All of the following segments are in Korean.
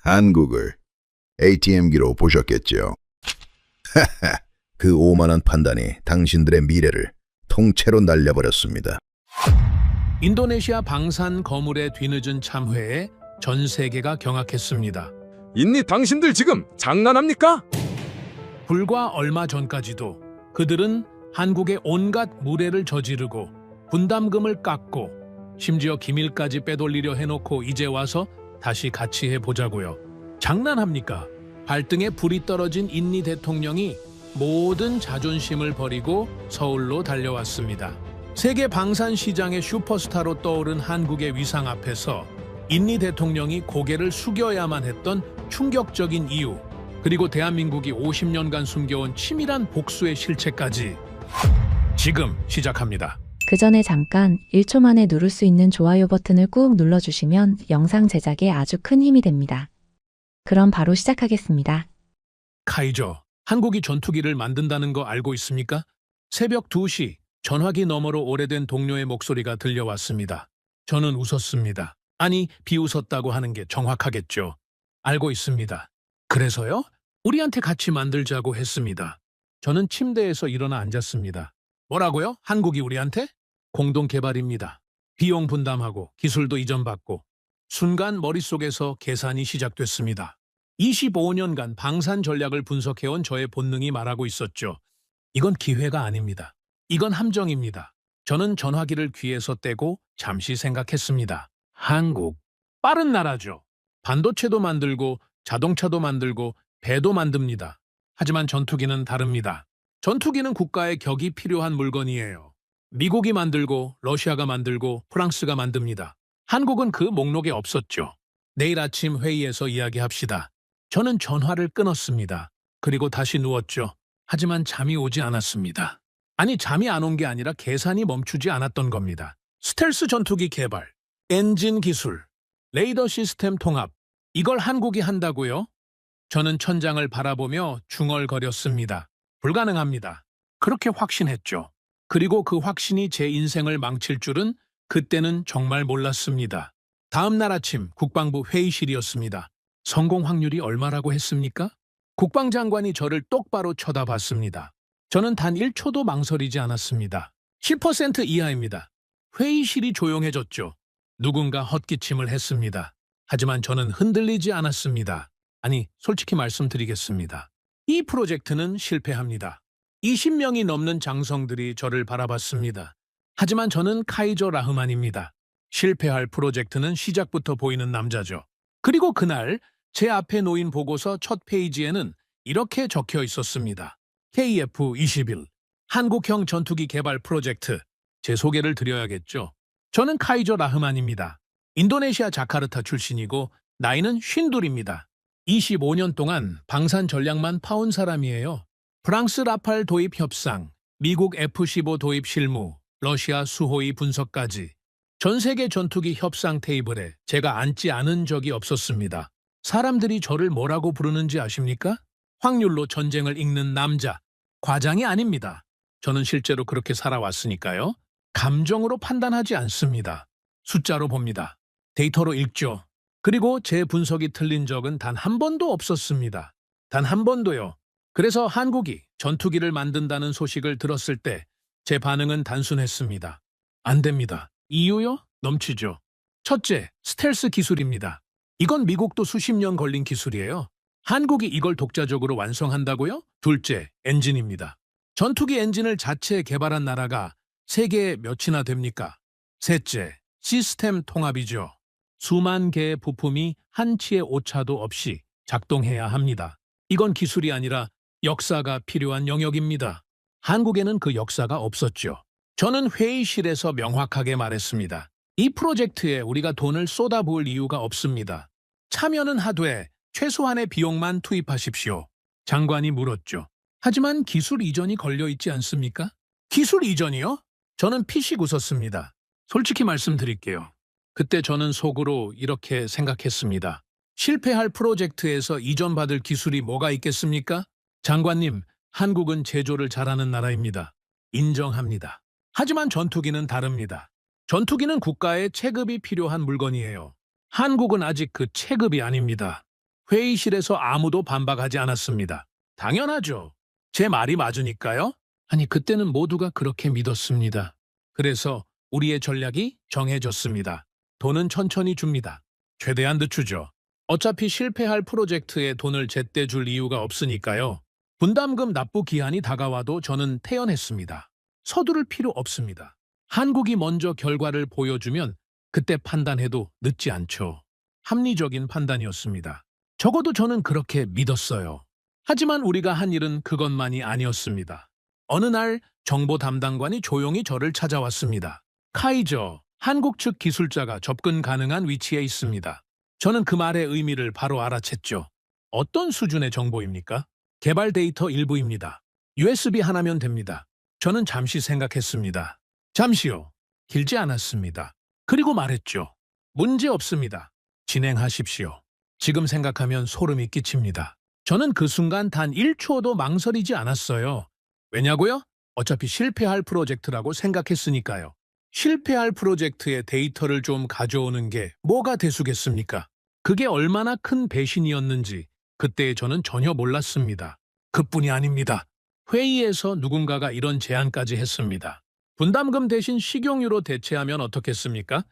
한국을 ATM기로 보셨겠죠? 그 오만한 판단이 당신들의 미래를 통째로 날려버렸습니다. 인도네시아 방산 거물의 뒤늦은 참회에 전 세계가 경악했습니다. 인니 당신들 지금 장난합니까? 불과 얼마 전까지도 그들은 한국의 온갖 무례를 저지르고 분담금을 깎고 심지어 기밀까지 빼돌리려 해놓고 이제 와서 다시 같이 해보자고요. 장난합니까? 발등에 불이 떨어진 인니 대통령이 모든 자존심을 버리고 서울로 달려왔습니다. 세계 방산 시장의 슈퍼스타로 떠오른 한국의 위상 앞에서 인니 대통령이 고개를 숙여야만 했던 충격적인 이유, 그리고 대한민국이 50년간 숨겨온 치밀한 복수의 실체까지 지금 시작합니다. 그 전에 잠깐 1초 만에 누를 수 있는 좋아요 버튼을 꾹 눌러주시면 영상 제작에 아주 큰 힘이 됩니다. 그럼 바로 시작하겠습니다. 카이저, 한국이 전투기를 만든다는 거 알고 있습니까? 새벽 2시 전화기 너머로 오래된 동료의 목소리가 들려왔습니다. 저는 웃었습니다. 아니, 비웃었다고 하는 게 정확하겠죠. 알고 있습니다. 그래서요? 우리한테 같이 만들자고 했습니다. 저는 침대에서 일어나 앉았습니다. 뭐라고요? 한국이 우리한테? 공동 개발입니다. 비용 분담하고 기술도 이전받고. 순간 머릿속에서 계산이 시작됐습니다. 25년간 방산 전략을 분석해온 저의 본능이 말하고 있었죠. 이건 기회가 아닙니다. 이건 함정입니다. 저는 전화기를 귀에서 떼고 잠시 생각했습니다. 한국, 빠른 나라죠. 반도체도 만들고 자동차도 만들고 배도 만듭니다. 하지만 전투기는 다릅니다. 전투기는 국가의 격이 필요한 물건이에요. 미국이 만들고 러시아가 만들고 프랑스가 만듭니다. 한국은 그 목록에 없었죠. 내일 아침 회의에서 이야기합시다. 저는 전화를 끊었습니다. 그리고 다시 누웠죠. 하지만 잠이 오지 않았습니다. 아니, 잠이 안 온 게 아니라 계산이 멈추지 않았던 겁니다. 스텔스 전투기 개발, 엔진 기술, 레이더 시스템 통합, 이걸 한국이 한다고요? 저는 천장을 바라보며 중얼거렸습니다. 불가능합니다. 그렇게 확신했죠. 그리고 그 확신이 제 인생을 망칠 줄은 그때는 정말 몰랐습니다. 다음 날 아침 국방부 회의실이었습니다. 성공 확률이 얼마라고 했습니까? 국방장관이 저를 똑바로 쳐다봤습니다. 저는 단 1초도 망설이지 않았습니다. 10% 이하입니다. 회의실이 조용해졌죠. 누군가 헛기침을 했습니다. 하지만 저는 흔들리지 않았습니다. 아니, 솔직히 말씀드리겠습니다. 이 프로젝트는 실패합니다. 20명이 넘는 장성들이 저를 바라봤습니다. 하지만 저는 카이저 라흐만입니다. 실패할 프로젝트는 시작부터 보이는 남자죠. 그리고 그날 제 앞에 놓인 보고서 첫 페이지에는 이렇게 적혀 있었습니다. KF-21, 한국형 전투기 개발 프로젝트. 제 소개를 드려야겠죠. 저는 카이저 라흐만입니다. 인도네시아 자카르타 출신이고 나이는 52입니다. 25년 동안 방산 전략만 파온 사람이에요. 프랑스 라팔 도입 협상, 미국 F-15 도입 실무, 러시아 수호위 분석까지. 전 세계 전투기 협상 테이블에 제가 앉지 않은 적이 없었습니다. 사람들이 저를 뭐라고 부르는지 아십니까? 확률로 전쟁을 이기는 남자. 과장이 아닙니다. 저는 실제로 그렇게 살아왔으니까요. 감정으로 판단하지 않습니다. 숫자로 봅니다. 데이터로 읽죠. 그리고 제 분석이 틀린 적은 단 한 번도 없었습니다. 단 한 번도요. 그래서 한국이 전투기를 만든다는 소식을 들었을 때 제 반응은 단순했습니다. 안 됩니다. 이유요? 넘치죠. 첫째, 스텔스 기술입니다. 이건 미국도 수십 년 걸린 기술이에요. 한국이 이걸 독자적으로 완성한다고요? 둘째, 엔진입니다. 전투기 엔진을 자체 개발한 나라가 세계에 몇이나 됩니까? 셋째, 시스템 통합이죠. 수만 개의 부품이 한치의 오차도 없이 작동해야 합니다. 이건 기술이 아니라 역사가 필요한 영역입니다. 한국에는 그 역사가 없었죠. 저는 회의실에서 명확하게 말했습니다. 이 프로젝트에 우리가 돈을 쏟아부을 이유가 없습니다. 참여는 하되 최소한의 비용만 투입하십시오. 장관이 물었죠. 하지만 기술 이전이 걸려있지 않습니까? 기술 이전이요? 저는 피식 웃었습니다. 솔직히 말씀드릴게요. 그때 저는 속으로 이렇게 생각했습니다. 실패할 프로젝트에서 이전받을 기술이 뭐가 있겠습니까? 장관님, 한국은 제조를 잘하는 나라입니다. 인정합니다. 하지만 전투기는 다릅니다. 전투기는 국가의 체급이 필요한 물건이에요. 한국은 아직 그 체급이 아닙니다. 회의실에서 아무도 반박하지 않았습니다. 당연하죠. 제 말이 맞으니까요. 아니, 그때는 모두가 그렇게 믿었습니다. 그래서 우리의 전략이 정해졌습니다. 돈은 천천히 줍니다. 최대한 늦추죠. 어차피 실패할 프로젝트에 돈을 제때 줄 이유가 없으니까요. 분담금 납부 기한이 다가와도 저는 태연했습니다. 서두를 필요 없습니다. 한국이 먼저 결과를 보여주면 그때 판단해도 늦지 않죠. 합리적인 판단이었습니다. 적어도 저는 그렇게 믿었어요. 하지만 우리가 한 일은 그것만이 아니었습니다. 어느 날 정보 담당관이 조용히 저를 찾아왔습니다. 카이저, 한국 측 기술자가 접근 가능한 위치에 있습니다. 저는 그 말의 의미를 바로 알아챘죠. 어떤 수준의 정보입니까? 개발 데이터 일부입니다. USB 하나면 됩니다. 저는 잠시 생각했습니다. 잠시요. 길지 않았습니다. 그리고 말했죠. 문제 없습니다. 진행하십시오. 지금 생각하면 소름이 끼칩니다. 저는 그 순간 단 1초도 망설이지 않았어요. 왜냐고요? 어차피 실패할 프로젝트라고 생각했으니까요. 실패할 프로젝트의 데이터를 좀 가져오는 게 뭐가 대수겠습니까? 그게 얼마나 큰 배신이었는지 그때 저는 전혀 몰랐습니다. 그뿐이 아닙니다. 회의에서 누군가가 이런 제안까지 했습니다. 분담금 대신 식용유로 대체하면 어떻겠습니까?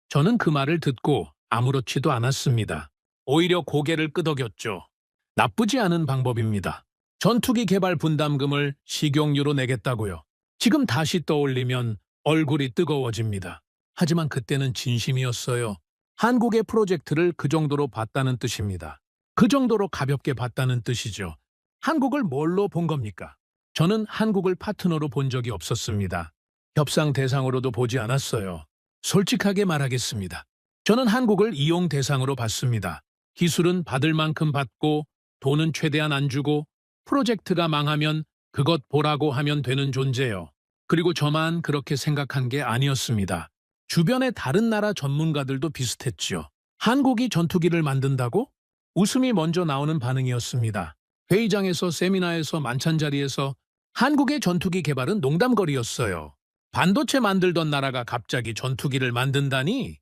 저는 그 말을 듣고 아무렇지도 않았습니다. 오히려 고개를 끄덕였죠. 나쁘지 않은 방법입니다. 전투기 개발 분담금을 식용유로 내겠다고요. 지금 다시 떠올리면 얼굴이 뜨거워집니다. 하지만 그때는 진심이었어요. 한국의 프로젝트를 그 정도로 봤다는 뜻입니다. 그 정도로 가볍게 봤다는 뜻이죠. 한국을 뭘로 본 겁니까? 저는 한국을 파트너로 본 적이 없었습니다. 협상 대상으로도 보지 않았어요. 솔직하게 말하겠습니다. 저는 한국을 이용 대상으로 봤습니다. 기술은 받을 만큼 받고 돈은 최대한 안 주고 프로젝트가 망하면 그것 보라고 하면 되는 존재요. 그리고 저만 그렇게 생각한 게 아니었습니다. 주변의 다른 나라 전문가들도 비슷했죠. 한국이 전투기를 만든다고? 웃음이 먼저 나오는 반응이었습니다. 회의장에서, 세미나에서, 만찬자리에서 한국의 전투기 개발은 농담거리였어요. 반도체 만들던 나라가 갑자기 전투기를 만든다니?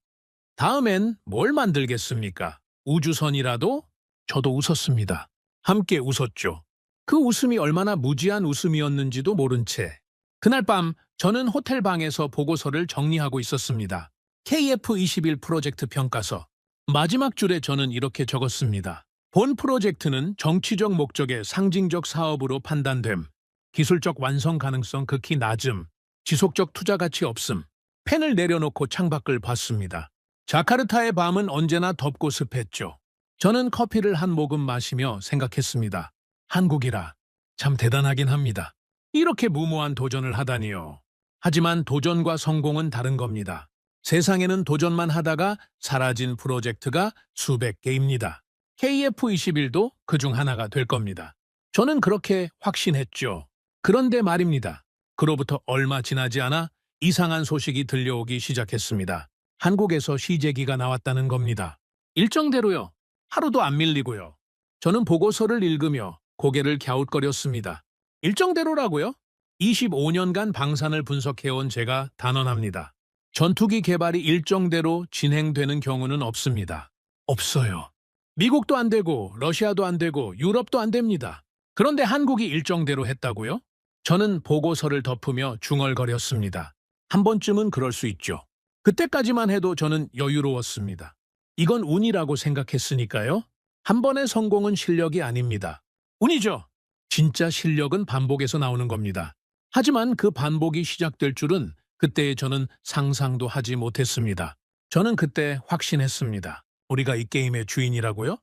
다음엔 뭘 만들겠습니까? 우주선이라도? 저도 웃었습니다. 함께 웃었죠. 그 웃음이 얼마나 무지한 웃음이었는지도 모른 채 그날 밤 저는 호텔 방에서 보고서를 정리하고 있었습니다. KF21 프로젝트 평가서. 마지막 줄에 저는 이렇게 적었습니다. 본 프로젝트는 정치적 목적의 상징적 사업으로 판단됨. 기술적 완성 가능성 극히 낮음. 지속적 투자 가치 없음. 펜을 내려놓고 창밖을 봤습니다. 자카르타의 밤은 언제나 덥고 습했죠. 저는 커피를 한 모금 마시며 생각했습니다. 한국이라 참 대단하긴 합니다. 이렇게 무모한 도전을 하다니요. 하지만 도전과 성공은 다른 겁니다. 세상에는 도전만 하다가 사라진 프로젝트가 수백 개입니다. KF21도 그중 하나가 될 겁니다. 저는 그렇게 확신했죠. 그런데 말입니다. 그로부터 얼마 지나지 않아 이상한 소식이 들려오기 시작했습니다. 한국에서 시제기가 나왔다는 겁니다. 일정대로요. 하루도 안 밀리고요. 저는 보고서를 읽으며 고개를 갸웃거렸습니다. 일정대로라고요? 25년간 방산을 분석해온 제가 단언합니다. 전투기 개발이 일정대로 진행되는 경우는 없습니다. 없어요. 미국도 안 되고 러시아도 안 되고 유럽도 안 됩니다. 그런데 한국이 일정대로 했다고요? 저는 보고서를 덮으며 중얼거렸습니다. 한 번쯤은 그럴 수 있죠. 그때까지만 해도 저는 여유로웠습니다. 이건 운이라고 생각했으니까요. 한 번의 성공은 실력이 아닙니다. 운이죠. 진짜 실력은 반복에서 나오는 겁니다. 하지만 그 반복이 시작될 줄은 그때의 저는 상상도 하지 못했습니다. 저는 그때 확신했습니다. 우리가 이 게임의 주인이라고요?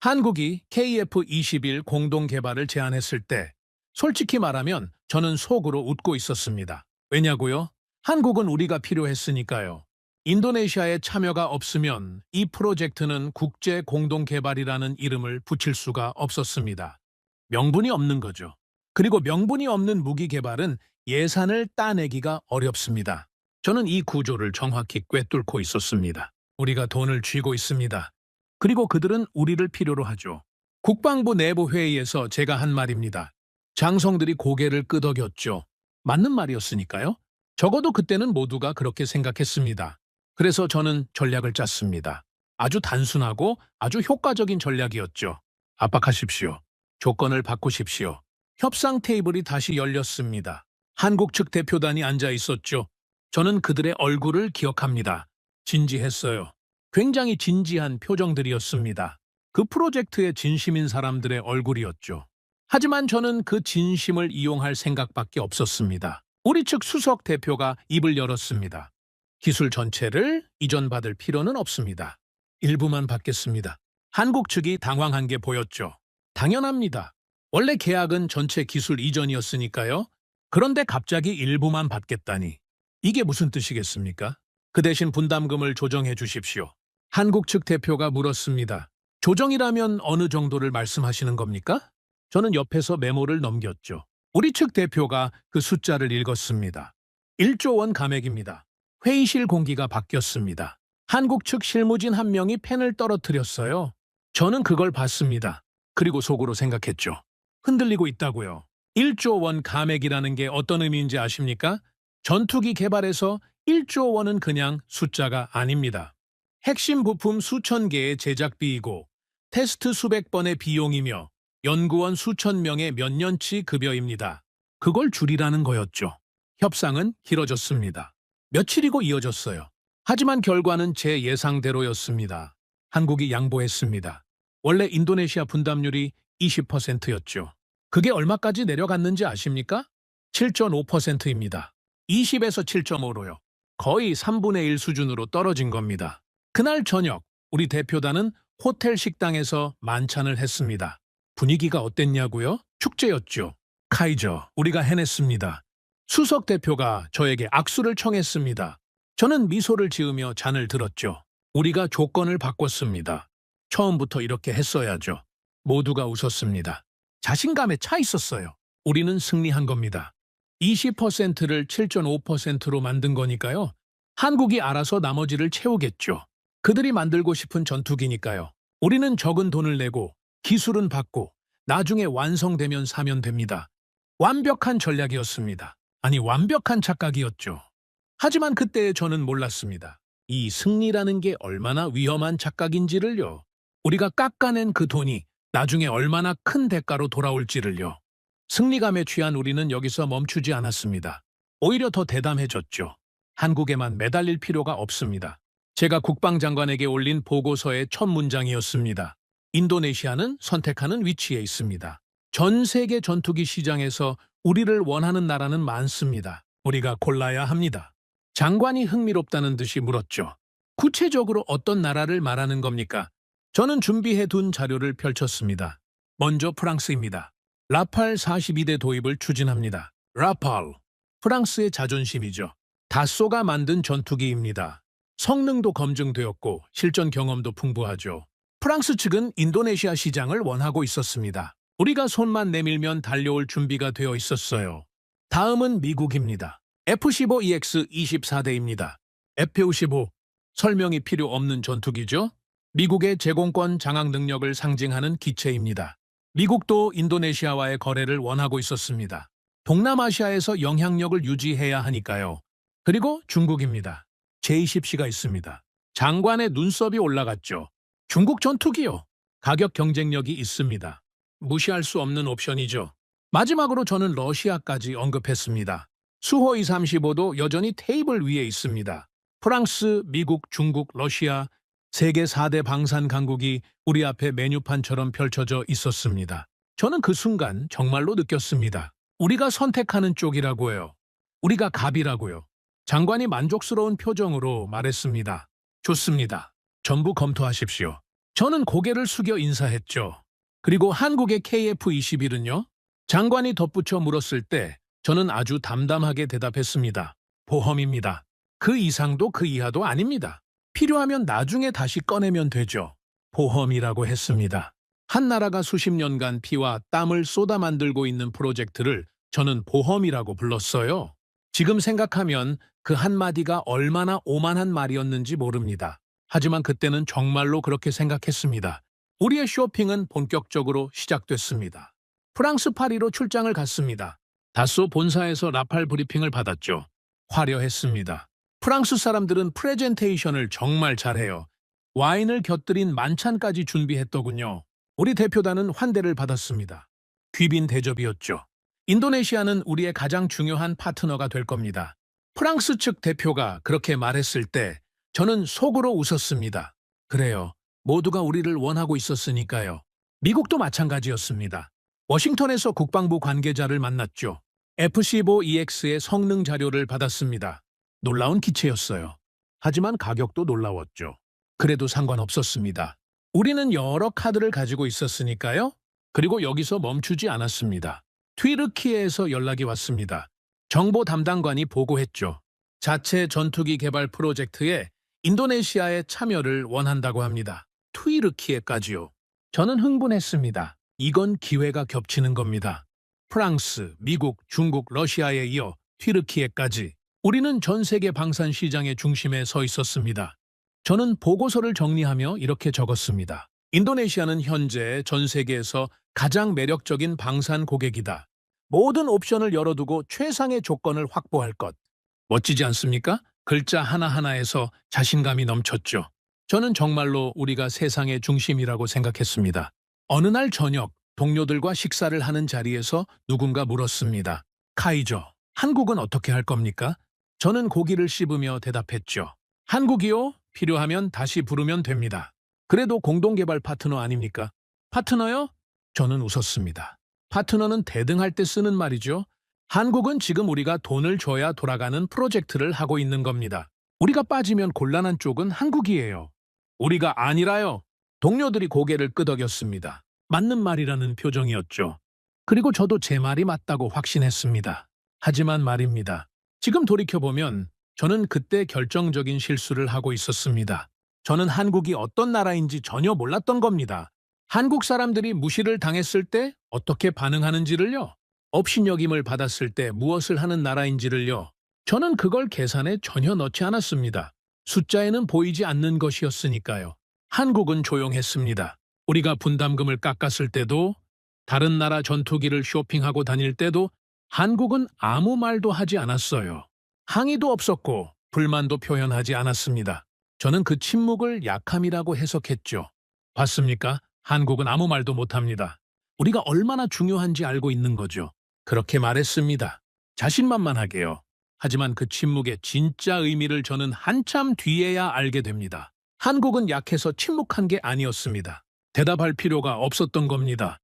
한국이 KF21 공동 개발을 제안했을 때 솔직히 말하면 저는 속으로 웃고 있었습니다. 왜냐고요? 한국은 우리가 필요했으니까요. 인도네시아의 참여가 없으면 이 프로젝트는 국제 공동 개발이라는 이름을 붙일 수가 없었습니다. 명분이 없는 거죠. 그리고 명분이 없는 무기 개발은 예산을 따내기가 어렵습니다. 저는 이 구조를 정확히 꿰뚫고 있었습니다. 우리가 돈을 쥐고 있습니다. 그리고 그들은 우리를 필요로 하죠. 국방부 내부 회의에서 제가 한 말입니다. 장성들이 고개를 끄덕였죠. 맞는 말이었으니까요. 적어도 그때는 모두가 그렇게 생각했습니다. 그래서 저는 전략을 짰습니다. 아주 단순하고 아주 효과적인 전략이었죠. 압박하십시오. 조건을 바꾸십시오. 협상 테이블이 다시 열렸습니다. 한국 측 대표단이 앉아 있었죠. 저는 그들의 얼굴을 기억합니다. 진지했어요. 굉장히 진지한 표정들이었습니다. 그 프로젝트에 진심인 사람들의 얼굴이었죠. 하지만 저는 그 진심을 이용할 생각밖에 없었습니다. 우리 측 수석 대표가 입을 열었습니다. 기술 전체를 이전받을 필요는 없습니다. 일부만 받겠습니다. 한국 측이 당황한 게 보였죠. 당연합니다. 원래 계약은 전체 기술 이전이었으니까요. 그런데 갑자기 일부만 받겠다니. 이게 무슨 뜻이겠습니까? 그 대신 분담금을 조정해 주십시오. 한국 측 대표가 물었습니다. 조정이라면 어느 정도를 말씀하시는 겁니까? 저는 옆에서 메모를 넘겼죠. 우리 측 대표가 그 숫자를 읽었습니다. 1조 원 감액입니다. 회의실 공기가 바뀌었습니다. 한국 측 실무진 한 명이 펜을 떨어뜨렸어요. 저는 그걸 봤습니다. 그리고 속으로 생각했죠. 흔들리고 있다고요. 1조 원 감액이라는 게 어떤 의미인지 아십니까? 전투기 개발에서 1조 원은 그냥 숫자가 아닙니다. 핵심 부품 수천 개의 제작비이고 테스트 수백 번의 비용이며 연구원 수천 명의 몇 년치 급여입니다. 그걸 줄이라는 거였죠. 협상은 길어졌습니다. 며칠이고 이어졌어요. 하지만 결과는 제 예상대로였습니다. 한국이 양보했습니다. 원래 인도네시아 분담률이 20%였죠. 그게 얼마까지 내려갔는지 아십니까? 7.5%입니다. 20에서 7.5로요. 거의 3분의 1 수준으로 떨어진 겁니다. 그날 저녁 우리 대표단은 호텔 식당에서 만찬을 했습니다. 분위기가 어땠냐고요? 축제였죠. 카이저, 우리가 해냈습니다. 수석 대표가 저에게 악수를 청했습니다. 저는 미소를 지으며 잔을 들었죠. 우리가 조건을 바꿨습니다. 처음부터 이렇게 했어야죠. 모두가 웃었습니다. 자신감에 차 있었어요. 우리는 승리한 겁니다. 20%를 7.5%로 만든 거니까요. 한국이 알아서 나머지를 채우겠죠. 그들이 만들고 싶은 전투기니까요. 우리는 적은 돈을 내고 기술은 받고 나중에 완성되면 사면 됩니다. 완벽한 전략이었습니다. 아니, 완벽한 착각이었죠. 하지만 그때 저는 몰랐습니다. 이 승리라는 게 얼마나 위험한 착각인지를요. 우리가 깎아낸 그 돈이 나중에 얼마나 큰 대가로 돌아올지를요. 승리감에 취한 우리는 여기서 멈추지 않았습니다. 오히려 더 대담해졌죠. 한국에만 매달릴 필요가 없습니다. 제가 국방장관에게 올린 보고서의 첫 문장이었습니다. 인도네시아는 선택하는 위치에 있습니다. 전 세계 전투기 시장에서 우리를 원하는 나라는 많습니다. 우리가 골라야 합니다. 장관이 흥미롭다는 듯이 물었죠. 구체적으로 어떤 나라를 말하는 겁니까? 저는 준비해둔 자료를 펼쳤습니다. 먼저 프랑스입니다. 라팔 42대 도입을 추진합니다. 라팔, 프랑스의 자존심이죠. 다쏘가 만든 전투기입니다. 성능도 검증되었고 실전 경험도 풍부하죠. 프랑스 측은 인도네시아 시장을 원하고 있었습니다. 우리가 손만 내밀면 달려올 준비가 되어 있었어요. 다음은 미국입니다. F-15EX 24대입니다. F-15, 설명이 필요 없는 전투기죠. 미국의 제공권 장악 능력을 상징하는 기체입니다. 미국도 인도네시아와의 거래를 원하고 있었습니다. 동남아시아에서 영향력을 유지해야 하니까요. 그리고 중국입니다. J-10C가 있습니다. 장관의 눈썹이 올라갔죠. 중국 전투기요. 가격 경쟁력이 있습니다. 무시할 수 없는 옵션이죠. 마지막으로 저는 러시아까지 언급했습니다. 수호이 35도 여전히 테이블 위에 있습니다. 프랑스, 미국, 중국, 러시아, 세계 4대 방산 강국이 우리 앞에 메뉴판처럼 펼쳐져 있었습니다. 저는 그 순간 정말로 느꼈습니다. 우리가 선택하는 쪽이라고요. 우리가 갑이라고요. 장관이 만족스러운 표정으로 말했습니다. 좋습니다. 전부 검토하십시오. 저는 고개를 숙여 인사했죠. 그리고 한국의 KF-21은요? 장관이 덧붙여 물었을 때 저는 아주 담담하게 대답했습니다. 보험입니다. 그 이상도 그 이하도 아닙니다. 필요하면 나중에 다시 꺼내면 되죠. 보험이라고 했습니다. 한 나라가 수십 년간 피와 땀을 쏟아 만들고 있는 프로젝트를 저는 보험이라고 불렀어요. 지금 생각하면 그 한마디가 얼마나 오만한 말이었는지 모릅니다. 하지만 그때는 정말로 그렇게 생각했습니다. 우리의 쇼핑은 본격적으로 시작됐습니다. 프랑스 파리로 출장을 갔습니다. 다쏘 본사에서 라팔 브리핑을 받았죠. 화려했습니다. 프랑스 사람들은 프레젠테이션을 정말 잘해요. 와인을 곁들인 만찬까지 준비했더군요. 우리 대표단은 환대를 받았습니다. 귀빈 대접이었죠. 인도네시아는 우리의 가장 중요한 파트너가 될 겁니다. 프랑스 측 대표가 그렇게 말했을 때 저는 속으로 웃었습니다. 그래요. 모두가 우리를 원하고 있었으니까요. 미국도 마찬가지였습니다. 워싱턴에서 국방부 관계자를 만났죠. FC-5EX의 성능 자료를 받았습니다. 놀라운 기체였어요. 하지만 가격도 놀라웠죠. 그래도 상관없었습니다. 우리는 여러 카드를 가지고 있었으니까요. 그리고 여기서 멈추지 않았습니다. 튀르키예에서 연락이 왔습니다. 정보 담당관이 보고했죠. 자체 전투기 개발 프로젝트에 인도네시아의 참여를 원한다고 합니다. 튀르키예까지요. 저는 흥분했습니다. 이건 기회가 겹치는 겁니다. 프랑스, 미국, 중국, 러시아에 이어 튀르키예까지 우리는 전 세계 방산 시장의 중심에 서 있었습니다. 저는 보고서를 정리하며 이렇게 적었습니다. 인도네시아는 현재 전 세계에서 가장 매력적인 방산 고객이다. 모든 옵션을 열어두고 최상의 조건을 확보할 것. 멋지지 않습니까? 글자 하나하나에서 자신감이 넘쳤죠. 저는 정말로 우리가 세상의 중심이라고 생각했습니다. 어느 날 저녁 동료들과 식사를 하는 자리에서 누군가 물었습니다. 카이저, 한국은 어떻게 할 겁니까? 저는 고기를 씹으며 대답했죠. 한국이요? 필요하면 다시 부르면 됩니다. 그래도 공동개발 파트너 아닙니까? 파트너요? 저는 웃었습니다. 파트너는 대등할 때 쓰는 말이죠. 한국은 지금 우리가 돈을 줘야 돌아가는 프로젝트를 하고 있는 겁니다. 우리가 빠지면 곤란한 쪽은 한국이에요. 우리가 아니라요. 동료들이 고개를 끄덕였습니다. 맞는 말이라는 표정이었죠. 그리고 저도 제 말이 맞다고 확신했습니다. 하지만 말입니다. 지금 돌이켜보면 저는 그때 결정적인 실수를 하고 있었습니다. 저는 한국이 어떤 나라인지 전혀 몰랐던 겁니다. 한국 사람들이 무시를 당했을 때 어떻게 반응하는지를요. 업신여김을 받았을 때 무엇을 하는 나라인지를요. 저는 그걸 계산에 전혀 넣지 않았습니다. 숫자에는 보이지 않는 것이었으니까요. 한국은 조용했습니다. 우리가 분담금을 깎았을 때도, 다른 나라 전투기를 쇼핑하고 다닐 때도 한국은 아무 말도 하지 않았어요. 항의도 없었고 불만도 표현하지 않았습니다. 저는 그 침묵을 약함이라고 해석했죠. 봤습니까? 한국은 아무 말도 못합니다. 우리가 얼마나 중요한지 알고 있는 거죠. 그렇게 말했습니다. 자신만만하게요. 하지만 그 침묵의 진짜 의미를 저는 한참 뒤에야 알게 됩니다. 한국은 약해서 침묵한 게 아니었습니다. 대답할 필요가 없었던 겁니다.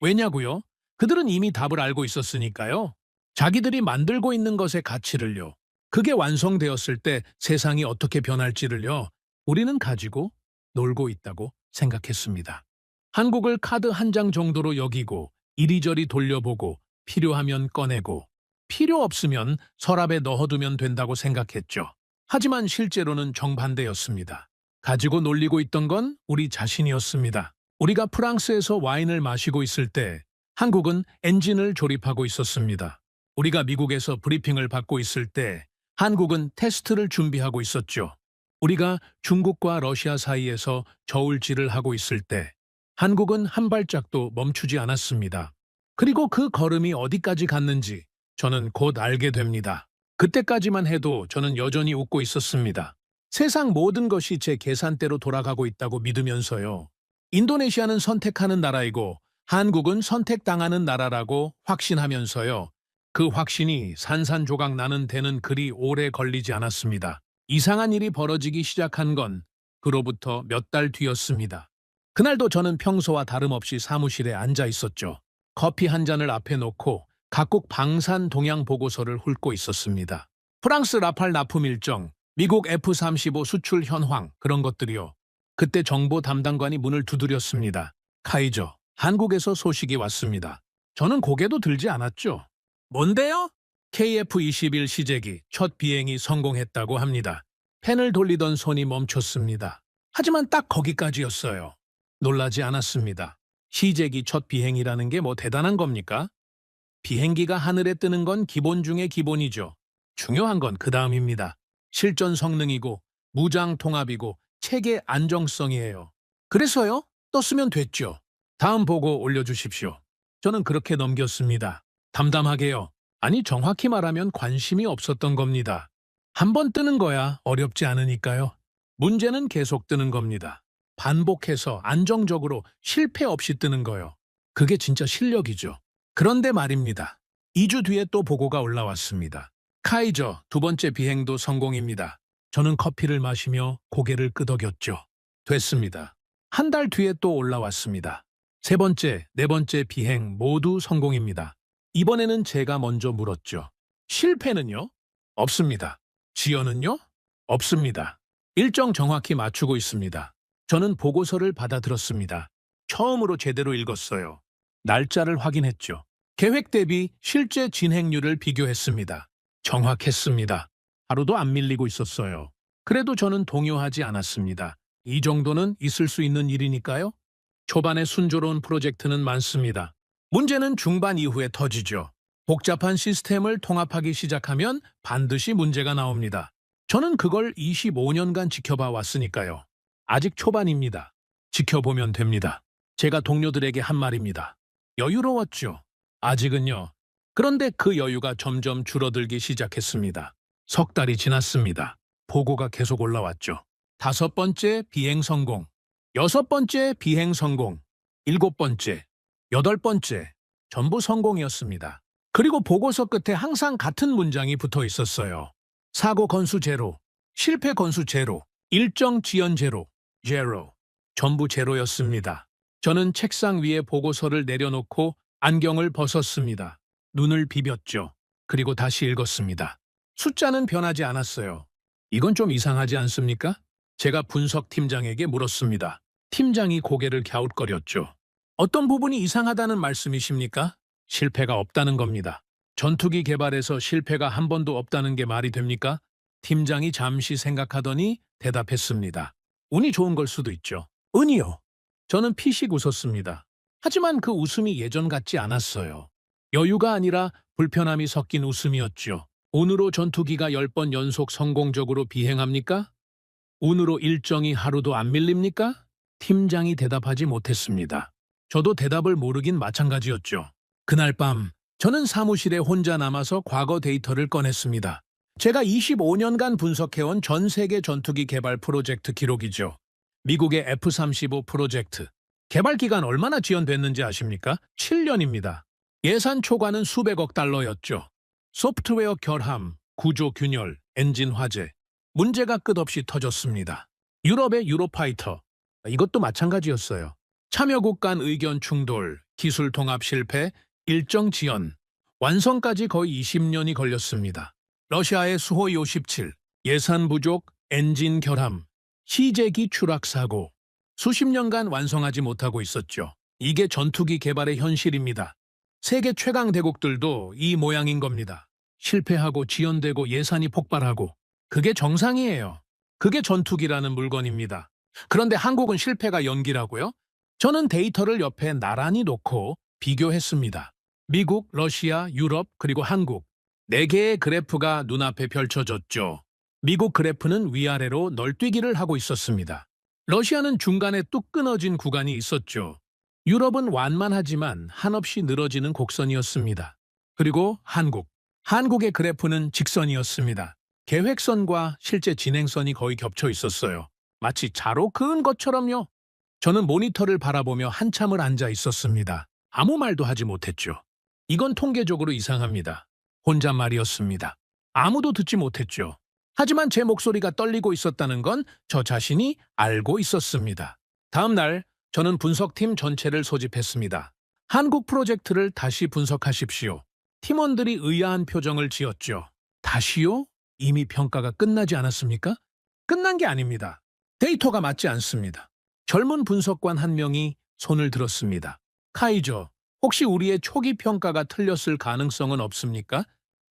왜냐고요? 그들은 이미 답을 알고 있었으니까요. 자기들이 만들고 있는 것의 가치를요. 그게 완성되었을 때 세상이 어떻게 변할지를요. 우리는 가지고 놀고 있다고 생각했습니다. 한국을 카드 한 장 정도로 여기고 이리저리 돌려보고 필요하면 꺼내고 필요 없으면 서랍에 넣어두면 된다고 생각했죠. 하지만 실제로는 정반대였습니다. 가지고 놀리고 있던 건 우리 자신이었습니다. 우리가 프랑스에서 와인을 마시고 있을 때 한국은 엔진을 조립하고 있었습니다. 우리가 미국에서 브리핑을 받고 있을 때 한국은 테스트를 준비하고 있었죠. 우리가 중국과 러시아 사이에서 저울질을 하고 있을 때 한국은 한 발짝도 멈추지 않았습니다. 그리고 그 걸음이 어디까지 갔는지 저는 곧 알게 됩니다. 그때까지만 해도 저는 여전히 웃고 있었습니다. 세상 모든 것이 제 계산대로 돌아가고 있다고 믿으면서요. 인도네시아는 선택하는 나라이고 한국은 선택당하는 나라라고 확신하면서요. 그 확신이 산산조각 나는 데는 그리 오래 걸리지 않았습니다. 이상한 일이 벌어지기 시작한 건 그로부터 몇 달 뒤였습니다. 그날도 저는 평소와 다름없이 사무실에 앉아 있었죠. 커피 한 잔을 앞에 놓고 각국 방산 동향 보고서를 훑고 있었습니다. 프랑스 라팔 납품 일정, 미국 F-35 수출 현황, 그런 것들이요. 그때 정보 담당관이 문을 두드렸습니다. 카이저, 한국에서 소식이 왔습니다. 저는 고개도 들지 않았죠. 뭔데요? KF-21 시제기 첫 비행이 성공했다고 합니다. 펜을 돌리던 손이 멈췄습니다. 하지만 딱 거기까지였어요. 놀라지 않았습니다. 시제기 첫 비행이라는 게 뭐 대단한 겁니까? 비행기가 하늘에 뜨는 건 기본 중의 기본이죠. 중요한 건 그 다음입니다. 실전 성능이고 무장 통합이고 체계 안정성이에요. 그래서요? 떴으면 됐죠. 다음 보고 올려주십시오. 저는 그렇게 넘겼습니다. 담담하게요. 아니 정확히 말하면 관심이 없었던 겁니다. 한 번 뜨는 거야 어렵지 않으니까요. 문제는 계속 뜨는 겁니다. 반복해서 안정적으로 실패 없이 뜨는 거요. 그게 진짜 실력이죠. 그런데 말입니다. 2주 뒤에 또 보고가 올라왔습니다. 카이저 두 번째 비행도 성공입니다. 저는 커피를 마시며 고개를 끄덕였죠. 됐습니다. 한 달 뒤에 또 올라왔습니다. 세 번째, 네 번째 비행 모두 성공입니다. 이번에는 제가 먼저 물었죠. 실패는요? 없습니다. 지연은요? 없습니다. 일정 정확히 맞추고 있습니다. 저는 보고서를 받아들었습니다. 처음으로 제대로 읽었어요. 날짜를 확인했죠. 계획 대비 실제 진행률을 비교했습니다. 정확했습니다. 하루도 안 밀리고 있었어요. 그래도 저는 동요하지 않았습니다. 이 정도는 있을 수 있는 일이니까요. 초반에 순조로운 프로젝트는 많습니다. 문제는 중반 이후에 터지죠. 복잡한 시스템을 통합하기 시작하면 반드시 문제가 나옵니다. 저는 그걸 25년간 지켜봐 왔으니까요. 아직 초반입니다. 지켜보면 됩니다. 제가 동료들에게 한 말입니다. 여유로웠죠. 아직은요. 그런데 그 여유가 점점 줄어들기 시작했습니다. 석 달이 지났습니다. 보고가 계속 올라왔죠. 5번째 비행 성공, 6번째 비행 성공, 7번째, 8번째 전부 성공이었습니다. 그리고 보고서 끝에 항상 같은 문장이 붙어 있었어요. 사고 건수 제로, 실패 건수 제로, 일정 지연 제로, 제로. 전부 제로였습니다. 저는 책상 위에 보고서를 내려놓고 안경을 벗었습니다. 눈을 비볐죠. 그리고 다시 읽었습니다. 숫자는 변하지 않았어요. 이건 좀 이상하지 않습니까? 제가 분석팀장에게 물었습니다. 팀장이 고개를 갸웃거렸죠. 어떤 부분이 이상하다는 말씀이십니까? 실패가 없다는 겁니다. 전투기 개발에서 실패가 한 번도 없다는 게 말이 됩니까? 팀장이 잠시 생각하더니 대답했습니다. 운이 좋은 걸 수도 있죠. 운이요? 저는 피식 웃었습니다. 하지만 그 웃음이 예전 같지 않았어요. 여유가 아니라 불편함이 섞인 웃음이었죠. 운으로 전투기가 10번 연속 성공적으로 비행합니까? 운으로 일정이 하루도 안 밀립니까? 팀장이 대답하지 못했습니다. 저도 대답을 모르긴 마찬가지였죠. 그날 밤 저는 사무실에 혼자 남아서 과거 데이터를 꺼냈습니다. 제가 25년간 분석해온 전 세계 전투기 개발 프로젝트 기록이죠. 미국의 F-35 프로젝트. 개발 기간 얼마나 지연됐는지 아십니까? 7년입니다. 예산 초과는 수백억 달러였죠. 소프트웨어 결함, 구조 균열, 엔진 화재. 문제가 끝없이 터졌습니다. 유럽의 유로파이터. 이것도 마찬가지였어요. 참여국 간 의견 충돌, 기술 통합 실패, 일정 지연. 완성까지 거의 20년이 걸렸습니다. 러시아의 수호이 57, 예산 부족, 엔진 결함, 시제기 추락 사고. 수십 년간 완성하지 못하고 있었죠. 이게 전투기 개발의 현실입니다. 세계 최강 대국들도 이 모양인 겁니다. 실패하고 지연되고 예산이 폭발하고. 그게 정상이에요. 그게 전투기라는 물건입니다. 그런데 한국은 실패가 연기라고요? 저는 데이터를 옆에 나란히 놓고 비교했습니다. 미국, 러시아, 유럽, 그리고 한국. 4개의 그래프가 눈앞에 펼쳐졌죠. 미국 그래프는 위아래로 널뛰기를 하고 있었습니다. 러시아는 중간에 뚝 끊어진 구간이 있었죠. 유럽은 완만하지만 한없이 늘어지는 곡선이었습니다. 그리고 한국의 그래프는 직선이었습니다. 계획선과 실제 진행선이 거의 겹쳐 있었어요. 마치 자로 그은 것처럼요. 저는 모니터를 바라보며 한참을 앉아 있었습니다. 아무 말도 하지 못했죠. 이건 통계적으로 이상합니다. 혼잣말이었습니다. 아무도 듣지 못했죠. 하지만 제 목소리가 떨리고 있었다는 건 저 자신이 알고 있었습니다. 다음 날 저는 분석팀 전체를 소집했습니다. 한국 프로젝트를 다시 분석하십시오. 팀원들이 의아한 표정을 지었죠. 다시요? 이미 평가가 끝나지 않았습니까? 끝난 게 아닙니다. 데이터가 맞지 않습니다. 젊은 분석관 한 명이 손을 들었습니다. 카이저, 혹시 우리의 초기 평가가 틀렸을 가능성은 없습니까?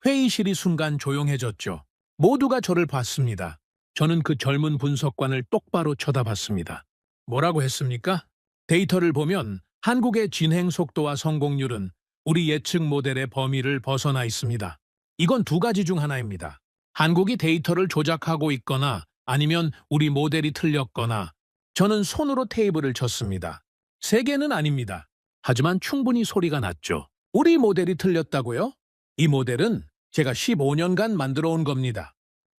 회의실이 순간 조용해졌죠. 모두가 저를 봤습니다. 저는 그 젊은 분석관을 똑바로 쳐다봤습니다. 뭐라고 했습니까? 데이터를 보면 한국의 진행 속도와 성공률은 우리 예측 모델의 범위를 벗어나 있습니다. 이건 2가지 중 하나입니다. 한국이 데이터를 조작하고 있거나 아니면 우리 모델이 틀렸거나. 저는 손으로 테이블을 쳤습니다. 3개는 아닙니다. 하지만 충분히 소리가 났죠. 우리 모델이 틀렸다고요? 이 모델은 제가 15년간 만들어 온 겁니다.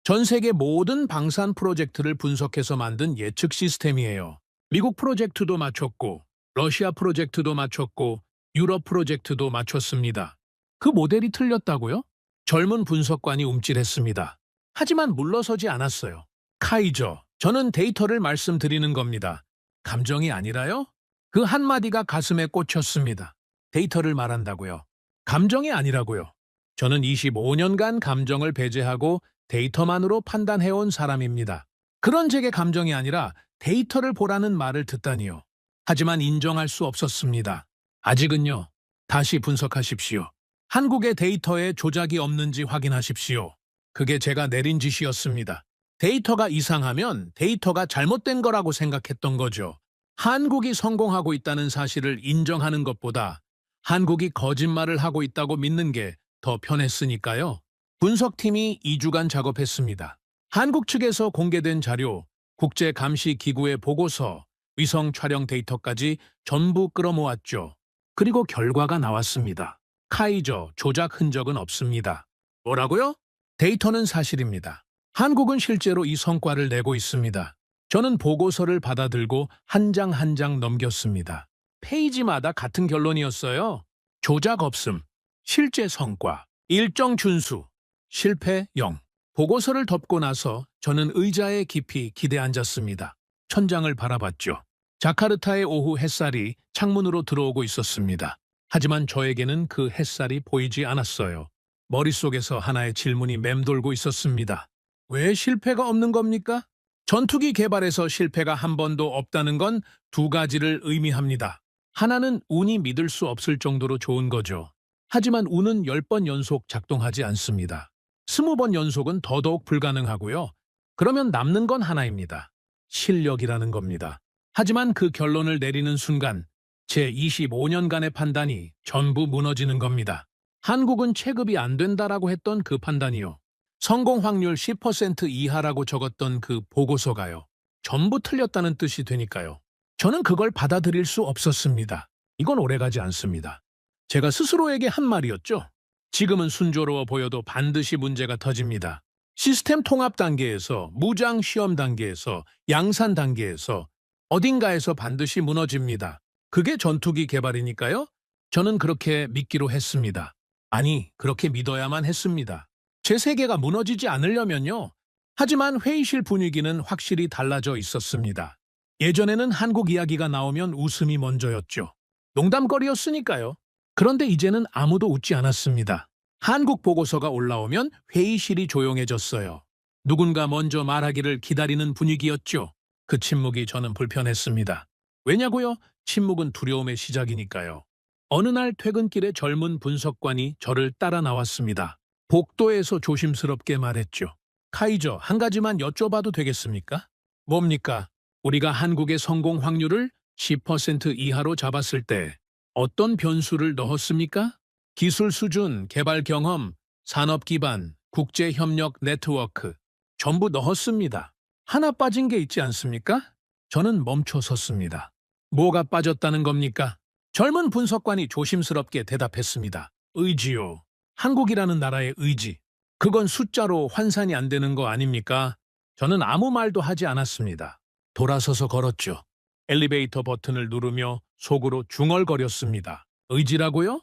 전 세계 모든 방산 프로젝트를 분석해서 만든 예측 시스템이에요. 미국 프로젝트도 맞췄고, 러시아 프로젝트도 맞췄고, 유럽 프로젝트도 맞췄습니다. 그 모델이 틀렸다고요? 젊은 분석관이 움찔했습니다. 하지만 물러서지 않았어요. 카이저, 저는 데이터를 말씀드리는 겁니다. 감정이 아니라요? 그 한마디가 가슴에 꽂혔습니다. 데이터를 말한다고요. 감정이 아니라고요. 저는 25년간 감정을 배제하고 데이터만으로 판단해온 사람입니다. 그런 제게 감정이 아니라 데이터를 보라는 말을 듣다니요. 하지만 인정할 수 없었습니다. 아직은요. 다시 분석하십시오. 한국의 데이터에 조작이 없는지 확인하십시오. 그게 제가 내린 지시였습니다. 데이터가 이상하면 데이터가 잘못된 거라고 생각했던 거죠. 한국이 성공하고 있다는 사실을 인정하는 것보다 한국이 거짓말을 하고 있다고 믿는 게 더 편했으니까요. 분석팀이 2주간 작업했습니다. 한국 측에서 공개된 자료, 국제감시기구의 보고서, 위성 촬영 데이터까지 전부 끌어모았죠. 그리고 결과가 나왔습니다. 카이저, 조작 흔적은 없습니다. 뭐라고요? 데이터는 사실입니다. 한국은 실제로 이 성과를 내고 있습니다. 저는 보고서를 받아들고 한 장 한 장 넘겼습니다. 페이지마다 같은 결론이었어요. 조작 없음, 실제 성과, 일정 준수, 실패 0. 보고서를 덮고 나서 저는 의자에 깊이 기대 앉았습니다. 천장을 바라봤죠. 자카르타의 오후 햇살이 창문으로 들어오고 있었습니다. 하지만 저에게는 그 햇살이 보이지 않았어요. 머릿속에서 하나의 질문이 맴돌고 있었습니다. 왜 실패가 없는 겁니까? 전투기 개발에서 실패가 한 번도 없다는 건 두 가지를 의미합니다. 하나는 운이 믿을 수 없을 정도로 좋은 거죠. 하지만 운은 10번 연속 작동하지 않습니다. 20번 연속은 더더욱 불가능하고요. 그러면 남는 건 하나입니다. 실력이라는 겁니다. 하지만 그 결론을 내리는 순간 제 25년간의 판단이 전부 무너지는 겁니다. 한국은 체급이 안 된다라고 했던 그 판단이요. 성공 확률 10% 이하라고 적었던 그 보고서가요. 전부 틀렸다는 뜻이 되니까요. 저는 그걸 받아들일 수 없었습니다. 이건 오래가지 않습니다. 제가 스스로에게 한 말이었죠. 지금은 순조로워 보여도 반드시 문제가 터집니다. 시스템 통합 단계에서, 무장 시험 단계에서, 양산 단계에서 어딘가에서 반드시 무너집니다. 그게 전투기 개발이니까요. 저는 그렇게 믿기로 했습니다. 아니, 그렇게 믿어야만 했습니다. 제 세계가 무너지지 않으려면요. 하지만 회의실 분위기는 확실히 달라져 있었습니다. 예전에는 한국 이야기가 나오면 웃음이 먼저였죠. 농담거리였으니까요. 그런데 이제는 아무도 웃지 않았습니다. 한국 보고서가 올라오면 회의실이 조용해졌어요. 누군가 먼저 말하기를 기다리는 분위기였죠. 그 침묵이 저는 불편했습니다. 왜냐고요? 침묵은 두려움의 시작이니까요. 어느 날 퇴근길에 젊은 분석관이 저를 따라 나왔습니다. 복도에서 조심스럽게 말했죠. 카이저, 한 가지만 여쭤봐도 되겠습니까? 뭡니까? 우리가 한국의 성공 확률을 10% 이하로 잡았을 때 어떤 변수를 넣었습니까? 기술 수준, 개발 경험, 산업 기반, 국제협력 네트워크 전부 넣었습니다. 하나 빠진 게 있지 않습니까? 저는 멈춰 섰습니다. 뭐가 빠졌다는 겁니까? 젊은 분석관이 조심스럽게 대답했습니다. 의지요. 한국이라는 나라의 의지. 그건 숫자로 환산이 안 되는 거 아닙니까? 저는 아무 말도 하지 않았습니다. 돌아서서 걸었죠. 엘리베이터 버튼을 누르며 속으로 중얼거렸습니다. 의지라고요?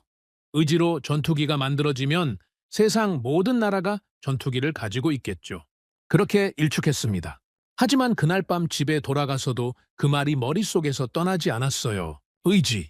의지로 전투기가 만들어지면 세상 모든 나라가 전투기를 가지고 있겠죠. 그렇게 일축했습니다. 하지만 그날 밤 집에 돌아가서도 그 말이 머릿속에서 떠나지 않았어요. 의지.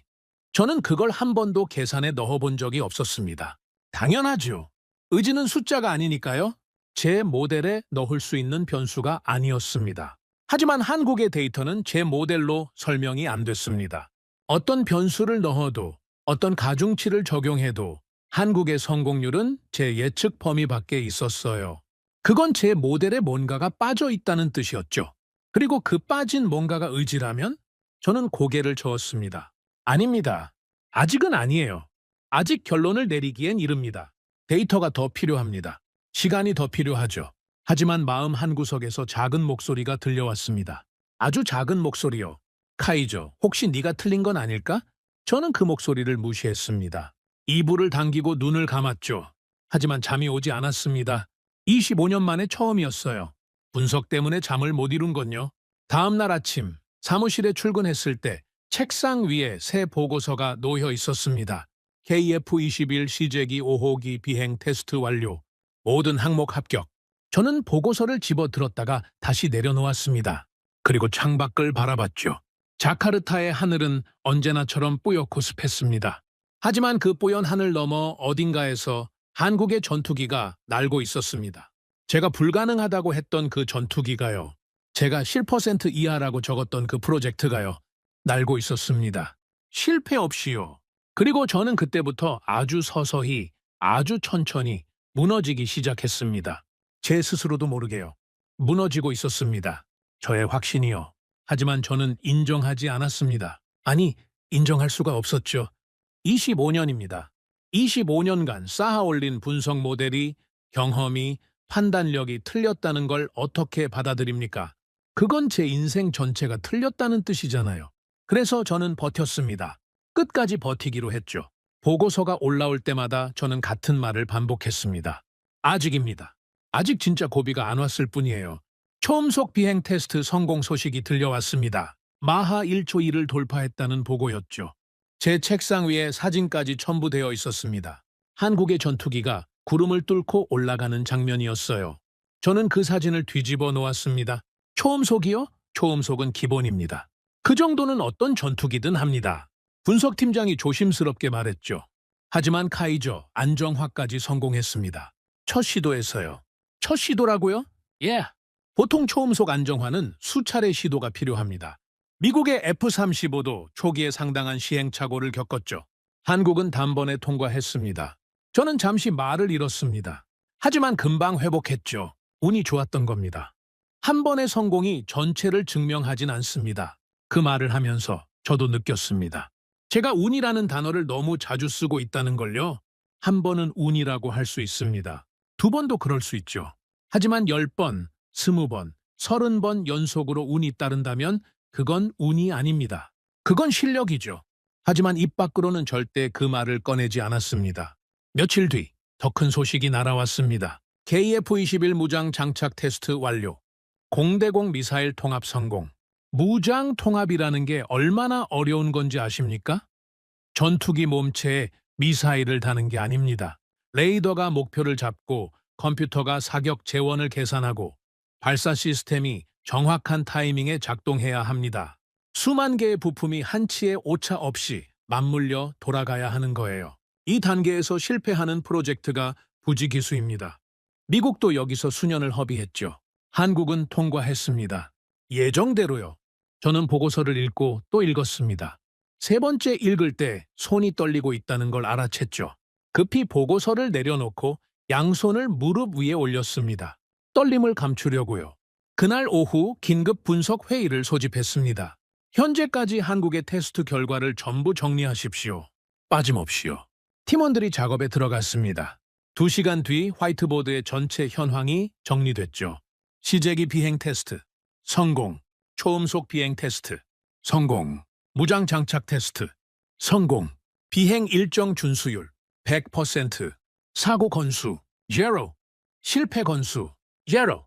저는 그걸 한 번도 계산에 넣어본 적이 없었습니다. 당연하죠. 의지는 숫자가 아니니까요. 제 모델에 넣을 수 있는 변수가 아니었습니다. 하지만 한국의 데이터는 제 모델로 설명이 안 됐습니다. 어떤 변수를 넣어도, 어떤 가중치를 적용해도 한국의 성공률은 제 예측 범위 밖에 있었어요. 그건 제 모델에 뭔가가 빠져 있다는 뜻이었죠. 그리고 그 빠진 뭔가가 의지라면 저는 고개를 저었습니다. 아닙니다. 아직은 아니에요. 아직 결론을 내리기엔 이릅니다. 데이터가 더 필요합니다. 시간이 더 필요하죠. 하지만 마음 한구석에서 작은 목소리가 들려왔습니다. 아주 작은 목소리요. 카이저, 혹시 네가 틀린 건 아닐까? 저는 그 목소리를 무시했습니다. 이불을 당기고 눈을 감았죠. 하지만 잠이 오지 않았습니다. 25년 만에 처음이었어요. 분석 때문에 잠을 못 이룬 건요. 다음 날 아침 사무실에 출근했을 때 책상 위에 새 보고서가 놓여 있었습니다. KF-21 시제기 5호기 비행 테스트 완료. 모든 항목 합격. 저는 보고서를 집어들었다가 다시 내려놓았습니다. 그리고 창밖을 바라봤죠. 자카르타의 하늘은 언제나처럼 뿌옇고 습했습니다. 하지만 그 뽀얀 하늘 너머 어딘가에서 한국의 전투기가 날고 있었습니다. 제가 불가능하다고 했던 그 전투기가요. 제가 7% 이하라고 적었던 그 프로젝트가요. 날고 있었습니다. 실패 없이요. 그리고 저는 그때부터 아주 서서히, 아주 천천히 무너지기 시작했습니다. 제 스스로도 모르게요. 무너지고 있었습니다. 저의 확신이요. 하지만 저는 인정하지 않았습니다. 아니, 인정할 수가 없었죠. 25년입니다. 25년간 쌓아올린 분석 모델이, 경험이, 판단력이 틀렸다는 걸 어떻게 받아들입니까? 그건 제 인생 전체가 틀렸다는 뜻이잖아요. 그래서 저는 버텼습니다. 끝까지 버티기로 했죠. 보고서가 올라올 때마다 저는 같은 말을 반복했습니다. 아직입니다. 아직 진짜 고비가 안 왔을 뿐이에요. 초음속 비행 테스트 성공 소식이 들려왔습니다. 마하 1초 1을 돌파했다는 보고였죠. 제 책상 위에 사진까지 첨부되어 있었습니다. 한국의 전투기가 구름을 뚫고 올라가는 장면이었어요. 저는 그 사진을 뒤집어 놓았습니다. 초음속이요? 초음속은 기본입니다. 그 정도는 어떤 전투기든 합니다. 분석팀장이 조심스럽게 말했죠. 하지만 카이저 안정화까지 성공했습니다. 첫 시도에서요. 첫 시도라고요? 예. 보통 초음속 안정화는 수차례 시도가 필요합니다. 미국의 F-35도 초기에 상당한 시행착오를 겪었죠. 한국은 단번에 통과했습니다. 저는 잠시 말을 잃었습니다. 하지만 금방 회복했죠. 운이 좋았던 겁니다. 한 번의 성공이 전체를 증명하진 않습니다. 그 말을 하면서 저도 느꼈습니다. 제가 운이라는 단어를 너무 자주 쓰고 있다는 걸요. 한 번은 운이라고 할 수 있습니다. 두 번도 그럴 수 있죠. 하지만 10번, 20번, 30번 연속으로 운이 따른다면 그건 운이 아닙니다. 그건 실력이죠. 하지만 입 밖으로는 절대 그 말을 꺼내지 않았습니다. 며칠 뒤 더 큰 소식이 날아왔습니다. KF-21 무장 장착 테스트 완료. 공대공 미사일 통합 성공. 무장 통합이라는 게 얼마나 어려운 건지 아십니까? 전투기 몸체에 미사일을 다는 게 아닙니다. 레이더가 목표를 잡고 컴퓨터가 사격 재원을 계산하고 발사 시스템이 정확한 타이밍에 작동해야 합니다. 수만 개의 부품이 한치의 오차 없이 맞물려 돌아가야 하는 거예요. 이 단계에서 실패하는 프로젝트가 부지기수입니다. 미국도 여기서 수년을 허비했죠. 한국은 통과했습니다. 예정대로요. 저는 보고서를 읽고 또 읽었습니다. 세 번째 읽을 때 손이 떨리고 있다는 걸 알아챘죠. 급히 보고서를 내려놓고 양손을 무릎 위에 올렸습니다. 떨림을 감추려고요. 그날 오후 긴급 분석 회의를 소집했습니다. 현재까지 한국의 테스트 결과를 전부 정리하십시오. 빠짐없이요. 팀원들이 작업에 들어갔습니다. 2시간 뒤 화이트보드의 전체 현황이 정리됐죠. 시제기 비행 테스트, 성공. 초음속 비행 테스트, 성공. 무장 장착 테스트, 성공. 비행 일정 준수율, 100%. 사고 건수, 0. 실패 건수, 0.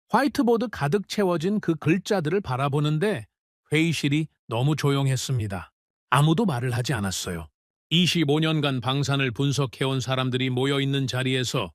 화이트보드 가득 채워진 그 글자들을 바라보는데 회의실이 너무 조용했습니다. 아무도 말을 하지 않았어요. 25년간 방산을 분석해온 사람들이 모여있는 자리에서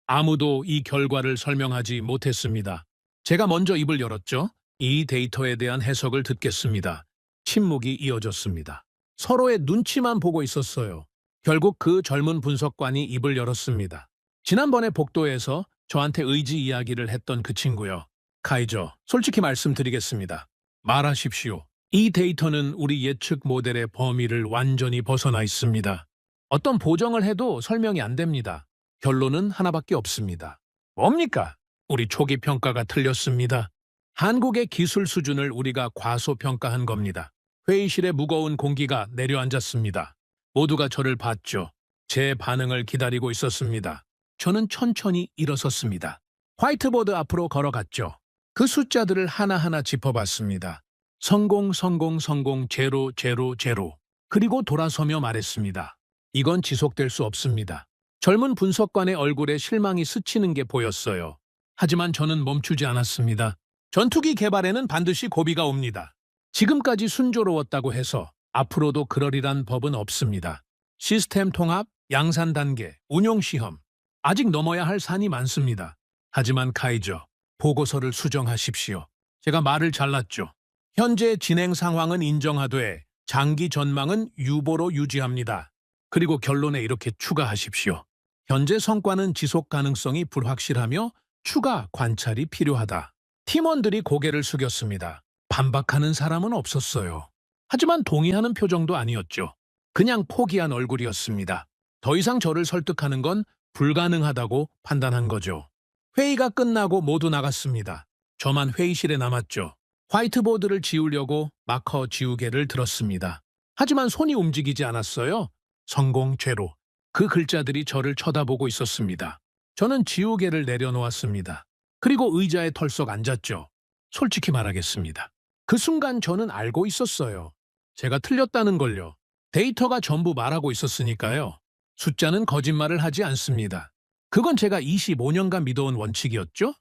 아무도 이 결과를 설명하지 못했습니다. 제가 먼저 입을 열었죠. 이 데이터에 대한 해석을 듣겠습니다. 침묵이 이어졌습니다. 서로의 눈치만 보고 있었어요. 결국 그 젊은 분석관이 입을 열었습니다. 지난번에 복도에서 저한테 의지 이야기를 했던 그 친구요. 카이저, 솔직히 말씀드리겠습니다. 말하십시오. 이 데이터는 우리 예측 모델의 범위를 완전히 벗어나 있습니다. 어떤 보정을 해도 설명이 안 됩니다. 결론은 하나밖에 없습니다. 뭡니까? 우리 초기 평가가 틀렸습니다. 한국의 기술 수준을 우리가 과소평가한 겁니다. 회의실에 무거운 공기가 내려앉았습니다. 모두가 저를 봤죠. 제 반응을 기다리고 있었습니다. 저는 천천히 일어섰습니다. 화이트보드 앞으로 걸어갔죠. 그 숫자들을 하나하나 짚어봤습니다. 성공, 성공, 성공, 제로, 제로, 제로. 그리고 돌아서며 말했습니다. 이건 지속될 수 없습니다. 젊은 분석관의 얼굴에 실망이 스치는 게 보였어요. 하지만 저는 멈추지 않았습니다. 전투기 개발에는 반드시 고비가 옵니다. 지금까지 순조로웠다고 해서 앞으로도 그러리란 법은 없습니다. 시스템 통합, 양산 단계, 운용 시험. 아직 넘어야 할 산이 많습니다. 하지만 카이저, 보고서를 수정하십시오. 제가 말을 잘랐죠. 현재 진행 상황은 인정하되 장기 전망은 유보로 유지합니다. 그리고 결론에 이렇게 추가하십시오. 현재 성과는 지속 가능성이 불확실하며 추가 관찰이 필요하다. 팀원들이 고개를 숙였습니다. 반박하는 사람은 없었어요. 하지만 동의하는 표정도 아니었죠. 그냥 포기한 얼굴이었습니다. 더 이상 저를 설득하는 건 불가능하다고 판단한 거죠. 회의가 끝나고 모두 나갔습니다. 저만 회의실에 남았죠. 화이트보드를 지우려고 마커 지우개를 들었습니다. 하지만 손이 움직이지 않았어요. 성공 제로. 그 글자들이 저를 쳐다보고 있었습니다. 저는 지우개를 내려놓았습니다. 그리고 의자에 털썩 앉았죠. 솔직히 말하겠습니다. 그 순간 저는 알고 있었어요. 제가 틀렸다는 걸요. 데이터가 전부 말하고 있었으니까요. 숫자는 거짓말을 하지 않습니다. 그건 제가 25년간 믿어온 원칙이었죠.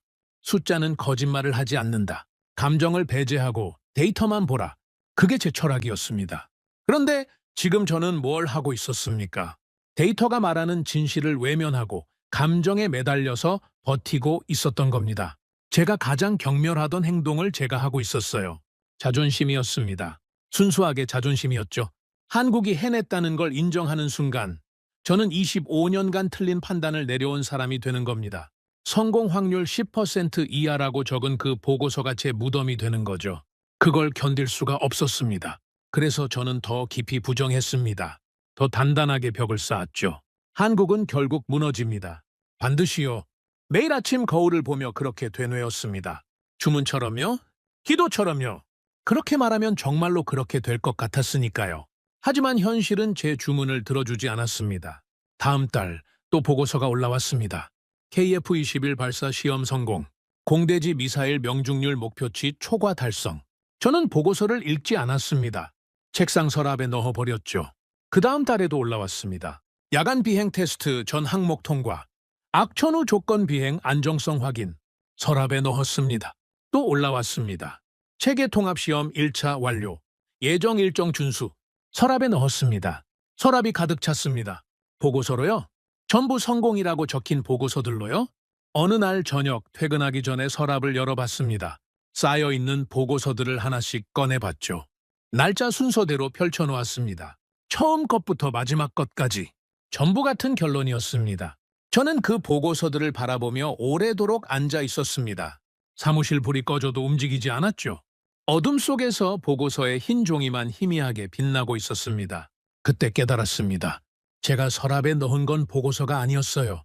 숫자는 거짓말을 하지 않는다. 감정을 배제하고 데이터만 보라. 그게 제 철학이었습니다. 그런데 지금 저는 뭘 하고 있었습니까? 데이터가 말하는 진실을 외면하고 감정에 매달려서 버티고 있었던 겁니다. 제가 가장 경멸하던 행동을 제가 하고 있었어요. 자존심이었습니다. 순수하게 자존심이었죠. 한국이 해냈다는 걸 인정하는 순간 저는 25년간 틀린 판단을 내려온 사람이 되는 겁니다. 성공 확률 10% 이하라고 적은 그 보고서가 제 무덤이 되는 거죠. 그걸 견딜 수가 없었습니다. 그래서 저는 더 깊이 부정했습니다. 더 단단하게 벽을 쌓았죠. 한국은 결국 무너집니다. 반드시요. 매일 아침 거울을 보며 그렇게 되뇌었습니다. 주문처럼요? 기도처럼요? 그렇게 말하면 정말로 그렇게 될 것 같았으니까요. 하지만 현실은 제 주문을 들어주지 않았습니다. 다음 달 또 보고서가 올라왔습니다. KF-21 발사 시험 성공, 공대지 미사일 명중률 목표치 초과 달성. 저는 보고서를 읽지 않았습니다. 책상 서랍에 넣어버렸죠. 그 다음 달에도 올라왔습니다. 야간 비행 테스트 전 항목 통과, 악천 후 조건 비행 안정성 확인, 서랍에 넣었습니다. 또 올라왔습니다. 체계 통합 시험 1차 완료, 예정 일정 준수, 서랍에 넣었습니다. 서랍이 가득 찼습니다. 보고서로요? 전부 성공이라고 적힌 보고서들로요? 어느 날 저녁 퇴근하기 전에 서랍을 열어봤습니다. 쌓여있는 보고서들을 하나씩 꺼내봤죠. 날짜 순서대로 펼쳐놓았습니다. 처음 것부터 마지막 것까지 전부 같은 결론이었습니다. 저는 그 보고서들을 바라보며 오래도록 앉아 있었습니다. 사무실 불이 꺼져도 움직이지 않았죠. 어둠 속에서 보고서의 흰 종이만 희미하게 빛나고 있었습니다. 그때 깨달았습니다. 제가 서랍에 넣은 건 보고서가 아니었어요.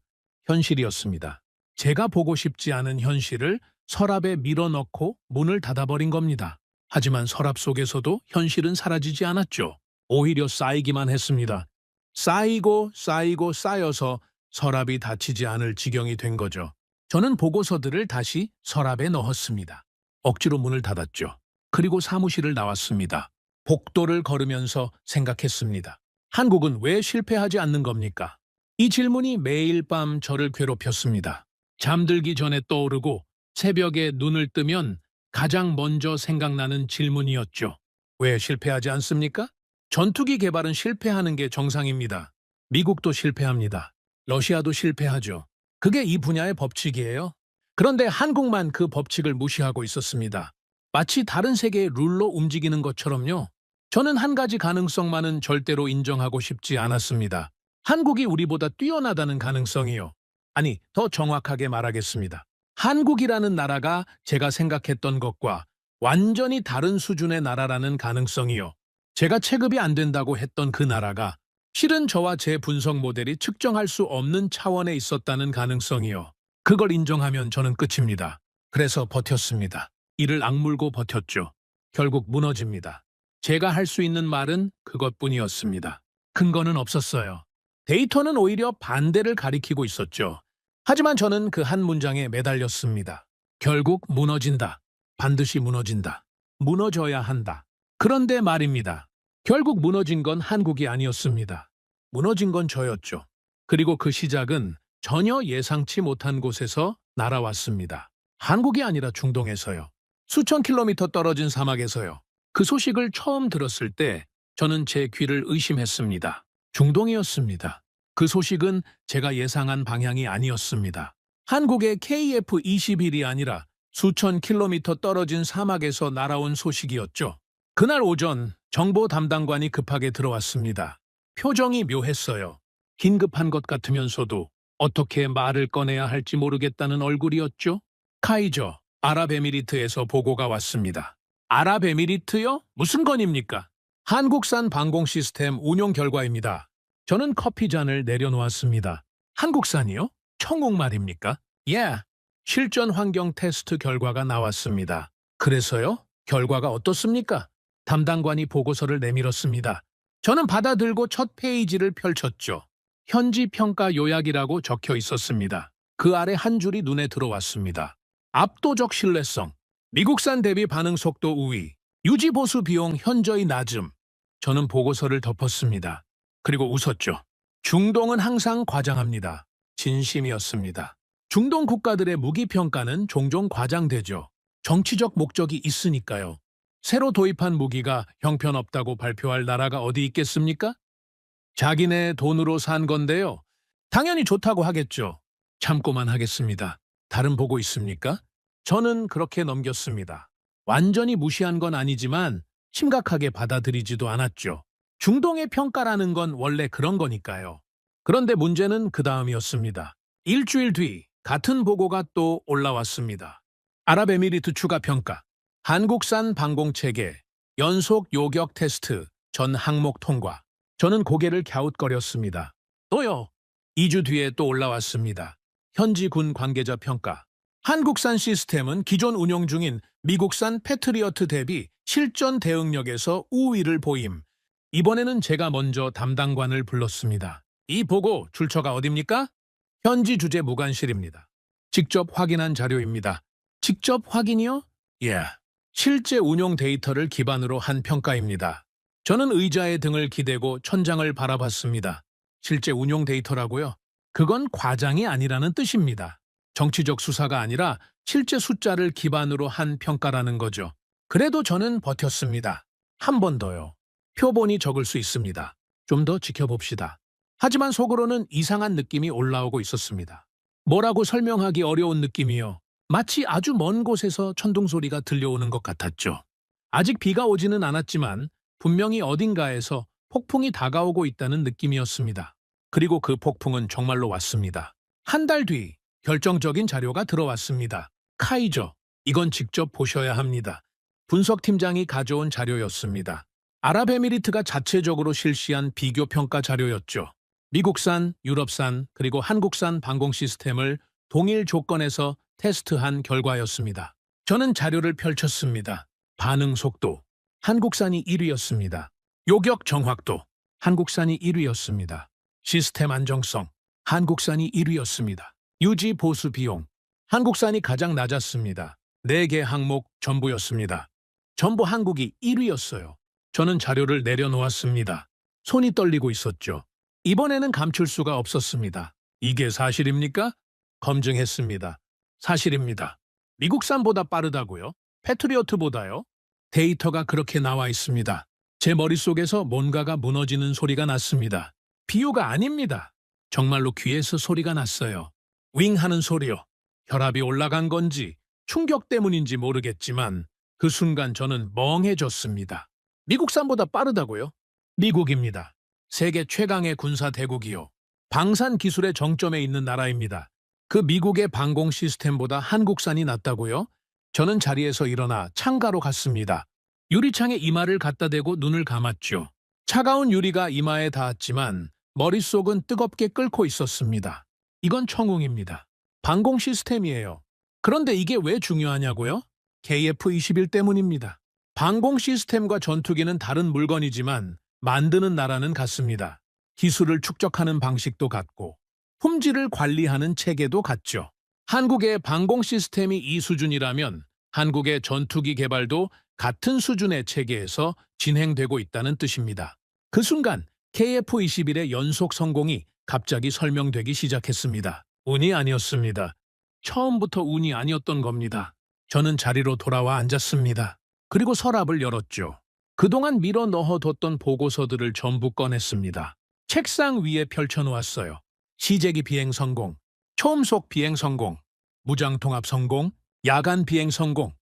현실이었습니다. 제가 보고 싶지 않은 현실을 서랍에 밀어넣고 문을 닫아버린 겁니다. 하지만 서랍 속에서도 현실은 사라지지 않았죠. 오히려 쌓이기만 했습니다. 쌓이고 쌓이고 쌓여서 서랍이 닫히지 않을 지경이 된 거죠. 저는 보고서들을 다시 서랍에 넣었습니다. 억지로 문을 닫았죠. 그리고 사무실을 나왔습니다. 복도를 걸으면서 생각했습니다. 한국은 왜 실패하지 않는 겁니까? 이 질문이 매일 밤 저를 괴롭혔습니다. 잠들기 전에 떠오르고 새벽에 눈을 뜨면 가장 먼저 생각나는 질문이었죠. 왜 실패하지 않습니까? 전투기 개발은 실패하는 게 정상입니다. 미국도 실패합니다. 러시아도 실패하죠. 그게 이 분야의 법칙이에요. 그런데 한국만 그 법칙을 무시하고 있었습니다. 마치 다른 세계의 룰로 움직이는 것처럼요. 저는 한 가지 가능성만은 절대로 인정하고 싶지 않았습니다. 한국이 우리보다 뛰어나다는 가능성이요. 아니, 더 정확하게 말하겠습니다. 한국이라는 나라가 제가 생각했던 것과 완전히 다른 수준의 나라라는 가능성이요. 제가 체급이 안 된다고 했던 그 나라가 실은 저와 제 분석 모델이 측정할 수 없는 차원에 있었다는 가능성이요. 그걸 인정하면 저는 끝입니다. 그래서 버텼습니다. 이를 악물고 버텼죠. 결국 무너집니다. 제가 할 수 있는 말은 그것뿐이었습니다. 근거는 없었어요. 데이터는 오히려 반대를 가리키고 있었죠. 하지만 저는 그 한 문장에 매달렸습니다. 결국 무너진다. 반드시 무너진다. 무너져야 한다. 그런데 말입니다. 결국 무너진 건 한국이 아니었습니다. 무너진 건 저였죠. 그리고 그 시작은 전혀 예상치 못한 곳에서 날아왔습니다. 한국이 아니라 중동에서요. 수천 킬로미터 떨어진 사막에서요. 그 소식을 처음 들었을 때 저는 제 귀를 의심했습니다. 중동이었습니다. 그 소식은 제가 예상한 방향이 아니었습니다. 한국의 KF-21이 아니라 수천 킬로미터 떨어진 사막에서 날아온 소식이었죠. 그날 오전 정보 담당관이 급하게 들어왔습니다. 표정이 묘했어요. 긴급한 것 같으면서도 어떻게 말을 꺼내야 할지 모르겠다는 얼굴이었죠. 카이저, 아랍에미리트에서 보고가 왔습니다. 아랍에미리트요? 무슨 건입니까? 한국산 방공 시스템 운용 결과입니다. 저는 커피잔을 내려놓았습니다. 한국산이요? 청국말입니까? 예. 실전 환경 테스트 결과가 나왔습니다. 그래서요? 결과가 어떻습니까? 담당관이 보고서를 내밀었습니다. 저는 받아들고 첫 페이지를 펼쳤죠. 현지 평가 요약이라고 적혀 있었습니다. 그 아래 한 줄이 눈에 들어왔습니다. 압도적 신뢰성, 미국산 대비 반응 속도 우위, 유지 보수 비용 현저히 낮음. 저는 보고서를 덮었습니다. 그리고 웃었죠. 중동은 항상 과장합니다. 진심이었습니다. 중동 국가들의 무기 평가는 종종 과장되죠. 정치적 목적이 있으니까요. 새로 도입한 무기가 형편없다고 발표할 나라가 어디 있겠습니까? 자기네 돈으로 산 건데요. 당연히 좋다고 하겠죠. 참고만 하겠습니다. 다른 보고 있습니까? 저는 그렇게 넘겼습니다. 완전히 무시한 건 아니지만 심각하게 받아들이지도 않았죠. 중동의 평가라는 건 원래 그런 거니까요. 그런데 문제는 그 다음이었습니다. 일주일 뒤 같은 보고가 또 올라왔습니다. 아랍에미리트 추가 평가, 한국산 방공체계, 연속 요격 테스트, 전 항목 통과. 저는 고개를 갸웃거렸습니다. 또요. 2주 뒤에 또 올라왔습니다. 현지 군 관계자 평가. 한국산 시스템은 기존 운용 중인 미국산 패트리어트 대비 실전 대응력에서 우위를 보임. 이번에는 제가 먼저 담당관을 불렀습니다. 이 보고 출처가 어딥니까? 현지 주재 무관실입니다. 직접 확인한 자료입니다. 직접 확인이요? 예. 실제 운용 데이터를 기반으로 한 평가입니다. 저는 의자에 등을 기대고 천장을 바라봤습니다. 실제 운용 데이터라고요? 그건 과장이 아니라는 뜻입니다. 정치적 수사가 아니라 실제 숫자를 기반으로 한 평가라는 거죠. 그래도 저는 버텼습니다. 한 번 더요. 표본이 적을 수 있습니다. 좀 더 지켜봅시다. 하지만 속으로는 이상한 느낌이 올라오고 있었습니다. 뭐라고 설명하기 어려운 느낌이요. 마치 아주 먼 곳에서 천둥 소리가 들려오는 것 같았죠. 아직 비가 오지는 않았지만 분명히 어딘가에서 폭풍이 다가오고 있다는 느낌이었습니다. 그리고 그 폭풍은 정말로 왔습니다. 한 달 뒤 결정적인 자료가 들어왔습니다. 카이저, 이건 직접 보셔야 합니다. 분석팀장이 가져온 자료였습니다. 아랍에미리트가 자체적으로 실시한 비교 평가 자료였죠. 미국산, 유럽산, 그리고 한국산 방공 시스템을 동일 조건에서 테스트한 결과였습니다. 저는 자료를 펼쳤습니다. 반응 속도, 한국산이 1위였습니다. 요격 정확도, 한국산이 1위였습니다. 시스템 안정성, 한국산이 1위였습니다. 유지 보수 비용, 한국산이 가장 낮았습니다. 4개 항목 전부였습니다. 전부 한국이 1위였어요. 저는 자료를 내려놓았습니다. 손이 떨리고 있었죠. 이번에는 감출 수가 없었습니다. 이게 사실입니까? 검증했습니다. 사실입니다. 미국산보다 빠르다고요? 패트리어트보다요? 데이터가 그렇게 나와 있습니다. 제 머릿속에서 뭔가가 무너지는 소리가 났습니다. 비유가 아닙니다. 정말로 귀에서 소리가 났어요. 윙 하는 소리요. 혈압이 올라간 건지 충격 때문인지 모르겠지만 그 순간 저는 멍해졌습니다. 미국산보다 빠르다고요? 미국입니다. 세계 최강의 군사 대국이요. 방산 기술의 정점에 있는 나라입니다. 그 미국의 방공 시스템보다 한국산이 낫다고요? 저는 자리에서 일어나 창가로 갔습니다. 유리창에 이마를 갖다 대고 눈을 감았죠. 차가운 유리가 이마에 닿았지만 머릿속은 뜨겁게 끓고 있었습니다. 이건 청웅입니다. 방공 시스템이에요. 그런데 이게 왜 중요하냐고요? KF-21 때문입니다. 방공 시스템과 전투기는 다른 물건이지만 만드는 나라는 같습니다. 기술을 축적하는 방식도 같고 품질을 관리하는 체계도 같죠. 한국의 방공 시스템이 이 수준이라면 한국의 전투기 개발도 같은 수준의 체계에서 진행되고 있다는 뜻입니다. 그 순간 KF-21의 연속 성공이 갑자기 설명되기 시작했습니다. 운이 아니었습니다. 처음부터 운이 아니었던 겁니다. 저는 자리로 돌아와 앉았습니다. 그리고 서랍을 열었죠. 그동안 밀어 넣어뒀던 보고서들을 전부 꺼냈습니다. 책상 위에 펼쳐놓았어요. 시제기 비행 성공, 초음속 비행 성공, 무장 통합 성공, 야간 비행 성공,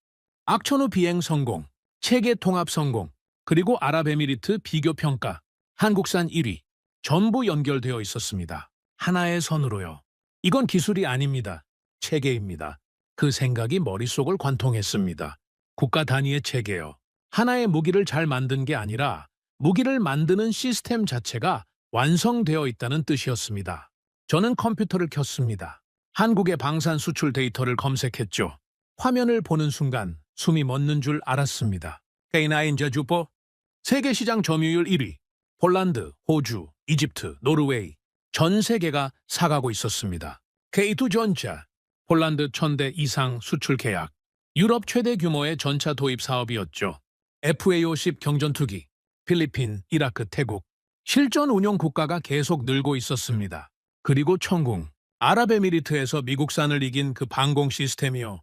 악천후 비행 성공, 체계 통합 성공, 그리고 아랍에미리트 비교 평가, 한국산 1위, 전부 연결되어 있었습니다. 하나의 선으로요. 이건 기술이 아닙니다. 체계입니다. 그 생각이 머릿속을 관통했습니다. 국가 단위의 체계요. 하나의 무기를 잘 만든 게 아니라 무기를 만드는 시스템 자체가 완성되어 있다는 뜻이었습니다. 저는 컴퓨터를 켰습니다. 한국의 방산 수출 데이터를 검색했죠. 화면을 보는 순간 숨이 멎는 줄 알았습니다. K9 제주포, 세계 시장 점유율 1위, 폴란드, 호주, 이집트, 노르웨이, 전 세계가 사가고 있었습니다. K2 전차, 폴란드 1000대 이상 수출 계약, 유럽 최대 규모의 전차 도입 사업이었죠. FA-50 경전투기, 필리핀, 이라크, 태국, 실전 운용 국가가 계속 늘고 있었습니다. 그리고 천궁, 아랍에미리트에서 미국산을 이긴 그 방공 시스템이요.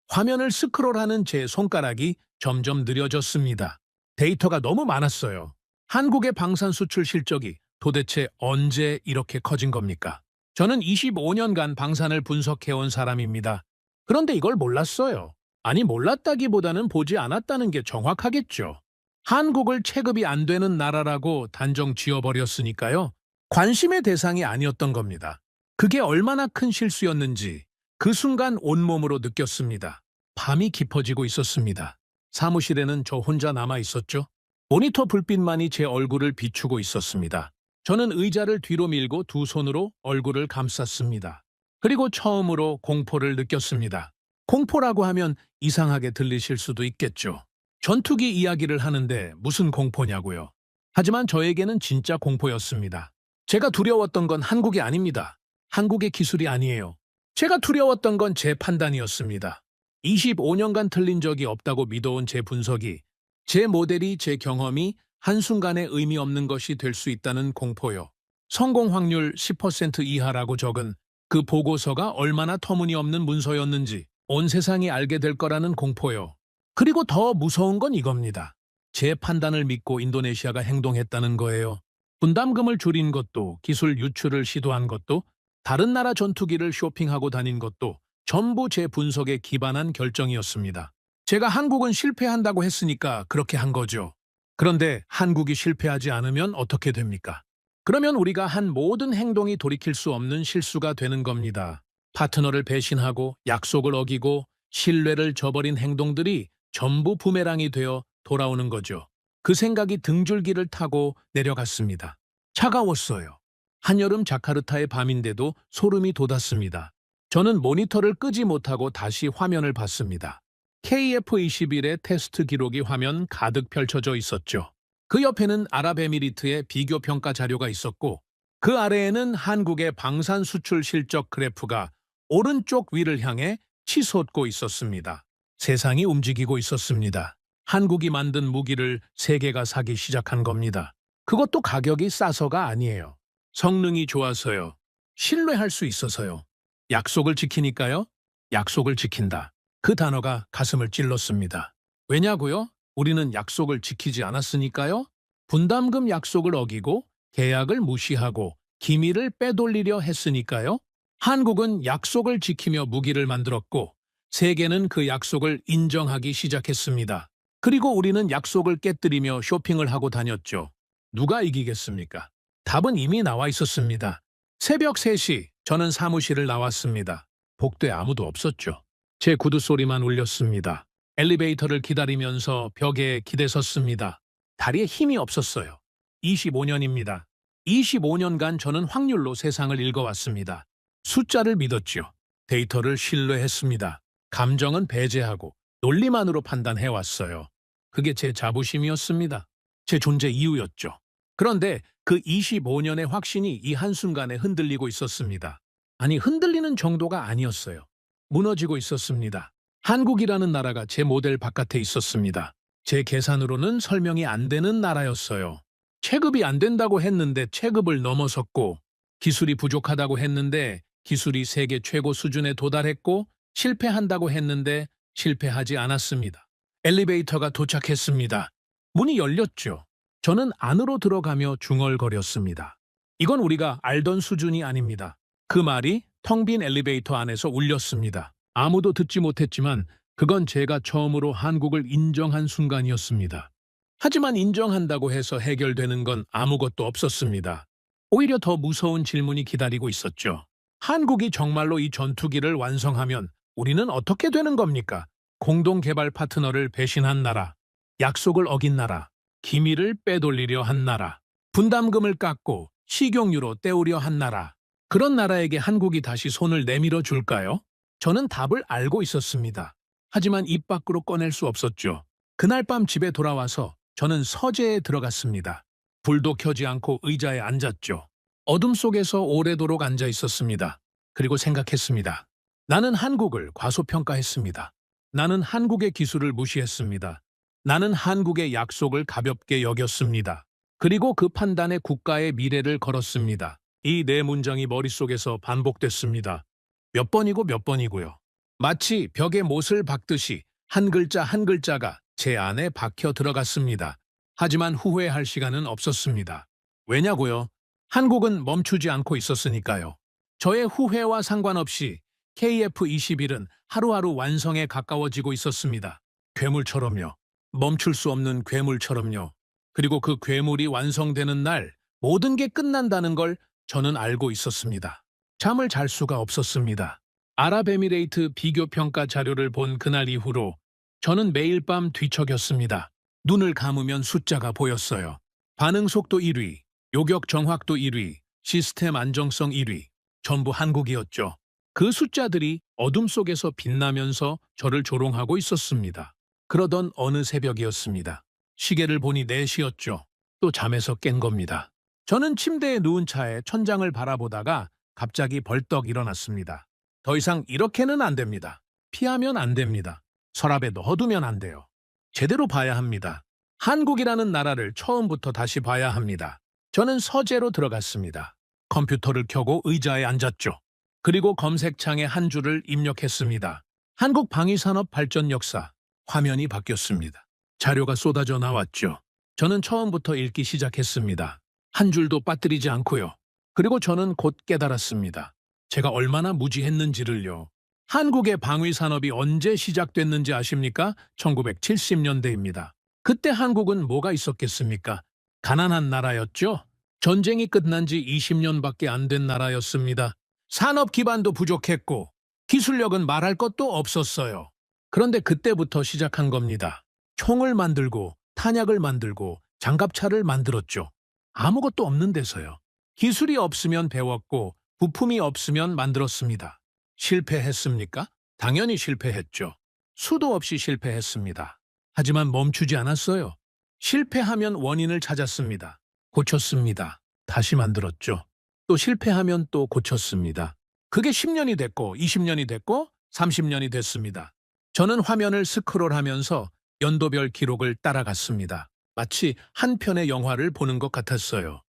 화면을 스크롤하는 제 손가락이 점점 느려졌습니다. 데이터가 너무 많았어요. 한국의 방산 수출 실적이 도대체 언제 이렇게 커진 겁니까? 저는 25년간 방산을 분석해온 사람입니다. 그런데 이걸 몰랐어요. 아니, 몰랐다기보다는 보지 않았다는 게 정확하겠죠. 한국을 체급이 안 되는 나라라고 단정 지어버렸으니까요. 관심의 대상이 아니었던 겁니다. 그게 얼마나 큰 실수였는지 그 순간 온몸으로 느꼈습니다. 밤이 깊어지고 있었습니다. 사무실에는 저 혼자 남아 있었죠. 모니터 불빛만이 제 얼굴을 비추고 있었습니다. 저는 의자를 뒤로 밀고 두 손으로 얼굴을 감쌌습니다. 그리고 처음으로 공포를 느꼈습니다. 공포라고 하면 이상하게 들리실 수도 있겠죠. 전투기 이야기를 하는데 무슨 공포냐고요. 하지만 저에게는 진짜 공포였습니다. 제가 두려웠던 건 한국이 아닙니다. 한국의 기술이 아니에요. 제가 두려웠던 건 제 판단이었습니다. 25년간 틀린 적이 없다고 믿어온 제 분석이, 제 모델이, 제 경험이 한순간에 의미 없는 것이 될 수 있다는 공포요. 성공 확률 10% 이하라고 적은 그 보고서가 얼마나 터무니없는 문서였는지 온 세상이 알게 될 거라는 공포요. 그리고 더 무서운 건 이겁니다. 제 판단을 믿고 인도네시아가 행동했다는 거예요. 분담금을 줄인 것도, 기술 유출을 시도한 것도, 다른 나라 전투기를 쇼핑하고 다닌 것도 전부 제 분석에 기반한 결정이었습니다. 제가 한국은 실패한다고 했으니까 그렇게 한 거죠. 그런데 한국이 실패하지 않으면 어떻게 됩니까? 그러면 우리가 한 모든 행동이 돌이킬 수 없는 실수가 되는 겁니다. 파트너를 배신하고 약속을 어기고 신뢰를 저버린 행동들이 전부 부메랑이 되어 돌아오는 거죠. 그 생각이 등줄기를 타고 내려갔습니다. 차가웠어요. 한여름 자카르타의 밤인데도 소름이 돋았습니다. 저는 모니터를 끄지 못하고 다시 화면을 봤습니다. KF-21의 테스트 기록이 화면 가득 펼쳐져 있었죠. 그 옆에는 아랍에미리트의 비교 평가 자료가 있었고, 그 아래에는 한국의 방산 수출 실적 그래프가 오른쪽 위를 향해 치솟고 있었습니다. 세상이 움직이고 있었습니다. 한국이 만든 무기를 세계가 사기 시작한 겁니다. 그것도 가격이 싸서가 아니에요. 성능이 좋아서요. 신뢰할 수 있어서요. 약속을 지키니까요. 약속을 지킨다. 그 단어가 가슴을 찔렀습니다. 왜냐고요? 우리는 약속을 지키지 않았으니까요. 분담금 약속을 어기고 계약을 무시하고 기밀을 빼돌리려 했으니까요. 한국은 약속을 지키며 무기를 만들었고 세계는 그 약속을 인정하기 시작했습니다. 그리고 우리는 약속을 깨뜨리며 쇼핑을 하고 다녔죠. 누가 이기겠습니까? 답은 이미 나와 있었습니다. 새벽 3시 저는 사무실을 나왔습니다. 복도에 아무도 없었죠. 제 구두 소리만 울렸습니다. 엘리베이터를 기다리면서 벽에 기대섰습니다. 다리에 힘이 없었어요. 25년입니다. 25년간 저는 확률로 세상을 읽어왔습니다. 숫자를 믿었죠. 데이터를 신뢰했습니다. 감정은 배제하고 논리만으로 판단해왔어요. 그게 제 자부심이었습니다. 제 존재 이유였죠. 그런데 그 25년의 확신이 이 한순간에 흔들리고 있었습니다. 아니, 흔들리는 정도가 아니었어요. 무너지고 있었습니다. 한국이라는 나라가 제 모델 바깥에 있었습니다. 제 계산으로는 설명이 안 되는 나라였어요. 체급이 안 된다고 했는데 체급을 넘어섰고 기술이 부족하다고 했는데 기술이 세계 최고 수준에 도달했고 실패한다고 했는데 실패하지 않았습니다. 엘리베이터가 도착했습니다. 문이 열렸죠. 저는 안으로 들어가며 중얼거렸습니다. 이건 우리가 알던 수준이 아닙니다. 그 말이 텅 빈 엘리베이터 안에서 울렸습니다. 아무도 듣지 못했지만 그건 제가 처음으로 한국을 인정한 순간이었습니다. 하지만 인정한다고 해서 해결되는 건 아무것도 없었습니다. 오히려 더 무서운 질문이 기다리고 있었죠. 한국이 정말로 이 전투기를 완성하면 우리는 어떻게 되는 겁니까? 공동개발 파트너를 배신한 나라, 약속을 어긴 나라, 기밀을 빼돌리려 한 나라, 분담금을 깎고 식용유로 때우려 한 나라. 그런 나라에게 한국이 다시 손을 내밀어 줄까요? 저는 답을 알고 있었습니다. 하지만 입 밖으로 꺼낼 수 없었죠. 그날 밤 집에 돌아와서 저는 서재에 들어갔습니다. 불도 켜지 않고 의자에 앉았죠. 어둠 속에서 오래도록 앉아 있었습니다. 그리고 생각했습니다. 나는 한국을 과소평가했습니다. 나는 한국의 기술을 무시했습니다. 나는 한국의 약속을 가볍게 여겼습니다. 그리고 그 판단에 국가의 미래를 걸었습니다. 이 네 문장이 머릿속에서 반복됐습니다. 몇 번이고 몇 번이고요. 마치 벽에 못을 박듯이 한 글자 한 글자가 제 안에 박혀 들어갔습니다. 하지만 후회할 시간은 없었습니다. 왜냐고요? 한국은 멈추지 않고 있었으니까요. 저의 후회와 상관없이 KF-21은 하루하루 완성에 가까워지고 있었습니다. 괴물처럼요. 멈출 수 없는 괴물처럼요. 그리고 그 괴물이 완성되는 날 모든 게 끝난다는 걸 저는 알고 있었습니다. 잠을 잘 수가 없었습니다. 아랍에미레이트 비교평가 자료를 본 그날 이후로 저는 매일 밤 뒤척였습니다. 눈을 감으면 숫자가 보였어요. 반응 속도 1위, 요격 정확도 1위, 시스템 안정성 1위, 전부 한국이었죠. 그 숫자들이 어둠 속에서 빛나면서 저를 조롱하고 있었습니다. 그러던 어느 새벽이었습니다. 시계를 보니 4시였죠. 또 잠에서 깬 겁니다. 저는 침대에 누운 차에 천장을 바라보다가 갑자기 벌떡 일어났습니다. 더 이상 이렇게는 안 됩니다. 피하면 안 됩니다. 서랍에 넣어두면 안 돼요. 제대로 봐야 합니다. 한국이라는 나라를 처음부터 다시 봐야 합니다. 저는 서재로 들어갔습니다. 컴퓨터를 켜고 의자에 앉았죠. 그리고 검색창에 한 줄을 입력했습니다. 한국 방위산업 발전 역사. 화면이 바뀌었습니다. 자료가 쏟아져 나왔죠. 저는 처음부터 읽기 시작했습니다. 한 줄도 빠뜨리지 않고요. 그리고 저는 곧 깨달았습니다. 제가 얼마나 무지했는지를요. 한국의 방위산업이 언제 시작됐는지 아십니까? 1970년대입니다. 그때 한국은 뭐가 있었겠습니까? 가난한 나라였죠. 전쟁이 끝난 지 20년밖에 안 된 나라였습니다. 산업 기반도 부족했고 기술력은 말할 것도 없었어요. 그런데 그때부터 시작한 겁니다. 총을 만들고 탄약을 만들고 장갑차를 만들었죠. 아무것도 없는 데서요. 기술이 없으면 배웠고 부품이 없으면 만들었습니다. 실패했습니까? 당연히 실패했죠. 수도 없이 실패했습니다. 하지만 멈추지 않았어요. 실패하면 원인을 찾았습니다. 고쳤습니다. 다시 만들었죠. 또 실패하면 또 고쳤습니다. 그게 10년이 됐고 20년이 됐고 30년이 됐습니다. 저는 화면을 스크롤하면서 연도별 기록을 따라갔습니다. 마치 한 편의 영화를 보는 것 같았어요.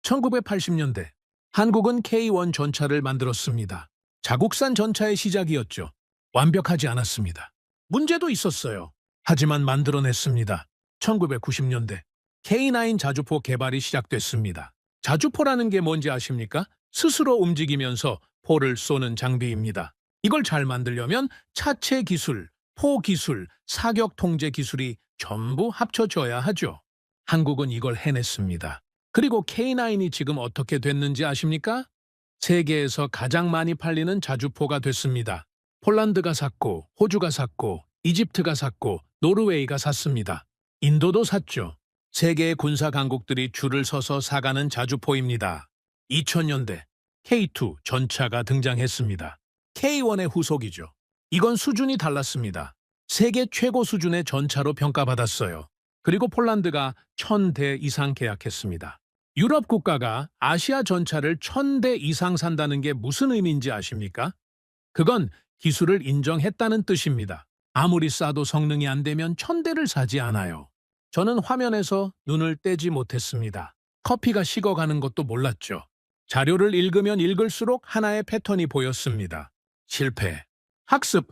1980년대 한국은 K1 전차를 만들었습니다. 자국산 전차의 시작이었죠. 완벽하지 않았습니다. 문제도 있었어요. 하지만 만들어냈습니다. 1990년대 K9 자주포 개발이 시작됐습니다. 자주포라는 게 뭔지 아십니까? 스스로 움직이면서 포를 쏘는 장비입니다. 이걸 잘 만들려면 차체 기술, 포 기술, 사격 통제 기술이 전부 합쳐져야 하죠. 한국은 이걸 해냈습니다. 그리고 K9이 지금 어떻게 됐는지 아십니까? 세계에서 가장 많이 팔리는 자주포가 됐습니다. 폴란드가 샀고, 호주가 샀고, 이집트가 샀고, 노르웨이가 샀습니다. 인도도 샀죠. 세계의 군사 강국들이 줄을 서서 사가는 자주포입니다. 2000년대 K2 전차가 등장했습니다. K1의 후속이죠. 이건 수준이 달랐습니다. 세계 최고 수준의 전차로 평가받았어요. 그리고 폴란드가 1000대 이상 계약했습니다. 유럽 국가가 아시아 전차를 1000대 이상 산다는 게 무슨 의미인지 아십니까? 그건 기술을 인정했다는 뜻입니다. 아무리 싸도 성능이 안 되면 1000대를 사지 않아요. 저는 화면에서 눈을 떼지 못했습니다. 커피가 식어가는 것도 몰랐죠. 자료를 읽으면 읽을수록 하나의 패턴이 보였습니다. 실패, 학습,